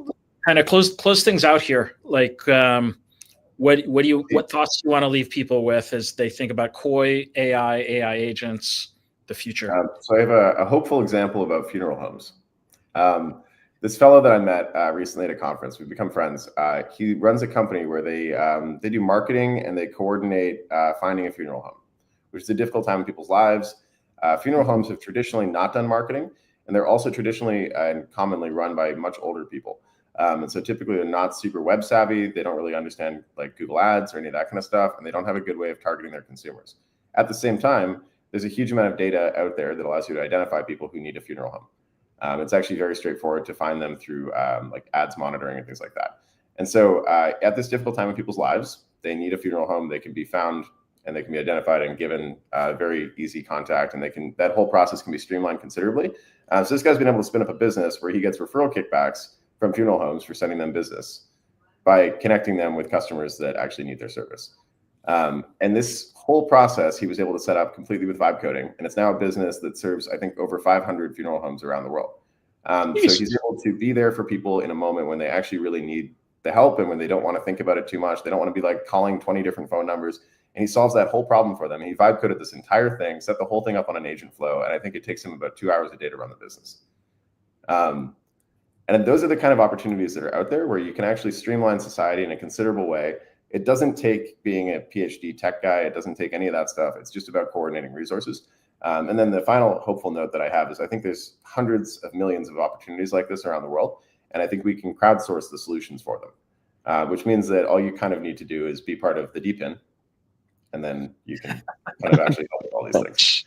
kind of close things out here. Like what thoughts do you want to leave people with as they think about Koii, AI agents, the future? So I have a hopeful example about funeral homes. This fellow that I met recently at a conference, we've become friends. He runs a company where they do marketing and they coordinate finding a funeral home, which is a difficult time in people's lives. Funeral homes have traditionally not done marketing, and they're also traditionally and commonly run by much older people. And so typically they're not super web savvy. They don't really understand like Google Ads or any of that kind of stuff, and they don't have a good way of targeting their consumers. At the same time, there's a huge amount of data out there that allows you to identify people who need a funeral home. It's actually very straightforward to find them through like ads monitoring and things like that. And so at this difficult time in people's lives, they need a funeral home. They can be found and they can be identified and given very easy contact, and that whole process can be streamlined considerably. So this guy's been able to spin up a business where he gets referral kickbacks from funeral homes for sending them business by connecting them with customers that actually need their service. And this whole process he was able to set up completely with vibe coding, and it's now a business that serves, I think, over 500 funeral homes around the world. So he's able to be there for people in a moment when they actually really need the help and when they don't want to think about it too much. They don't want to be like calling 20 different phone numbers. And he solves that whole problem for them. And he vibe coded this entire thing, set the whole thing up on an agent flow. And I think it takes him about 2 hours a day to run the business. And those are the kind of opportunities that are out there where you can actually streamline society in a considerable way. It doesn't take being a PhD tech guy. It doesn't take any of that stuff. It's just about coordinating resources. And then the final hopeful note that I have is I think there's hundreds of millions of opportunities like this around the world. And I think we can crowdsource the solutions for them, which means that all you kind of need to do is be part of the DePIN. And then you can kind of actually help with all these things,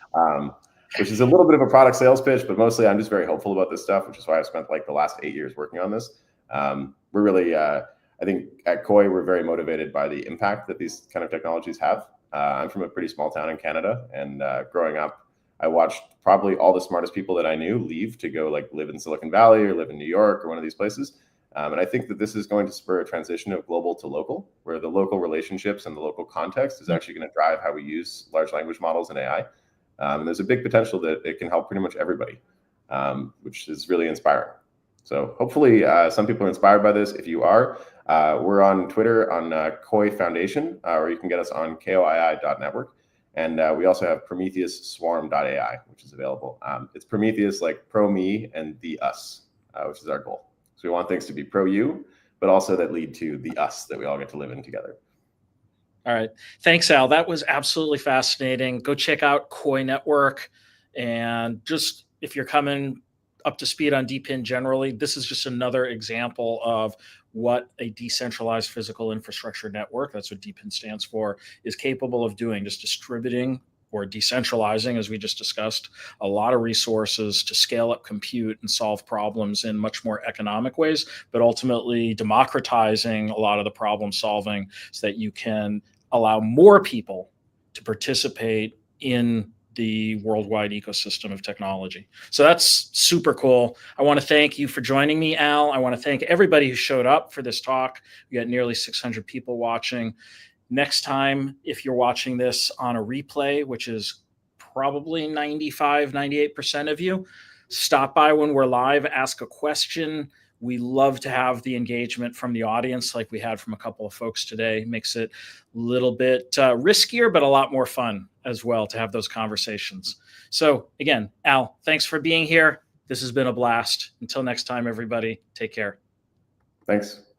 which is a little bit of a product sales pitch, but mostly I'm just very hopeful about this stuff, which is why I've spent like the last 8 years working on this. We're really, I think at Koii, we're very motivated by the impact that these kind of technologies have. I'm from a pretty small town in Canada, and growing up, I watched probably all the smartest people that I knew leave to go like live in Silicon Valley or live in New York or one of these places. And I think that this is going to spur a transition of global to local, where the local relationships and the local context is actually going to drive how we use large language models and AI. And there's a big potential that it can help pretty much everybody, which is really inspiring. So hopefully some people are inspired by this. If you are, we're on Twitter on Koii Foundation, or you can get us on Koii.network. And we also have PrometheusSwarm.ai, which is available. It's Prometheus like pro me and the us, which is our goal. So we want things to be pro you, but also that lead to the us that we all get to live in together. All right. Thanks, Al. That was absolutely fascinating. Go check out Koii.network. And just if you're coming up to speed on DePIN generally, this is just another example of what a decentralized physical infrastructure network, that's what DePIN stands for, is capable of doing, just distributing or decentralizing, as we just discussed, a lot of resources to scale up compute and solve problems in much more economic ways, but ultimately democratizing a lot of the problem solving so that you can allow more people to participate in the worldwide ecosystem of technology. So that's super cool. I want to thank you for joining me, Al. I want to thank everybody who showed up for this talk. We got nearly 600 people watching. Next time, if you're watching this on a replay, which is probably 95, 98% of you, stop by when we're live, ask a question. We love to have the engagement from the audience like we had from a couple of folks today. Makes it a little bit riskier, but a lot more fun as well to have those conversations. So again, Al, thanks for being here. This has been a blast. Until next time, everybody, take care. Thanks.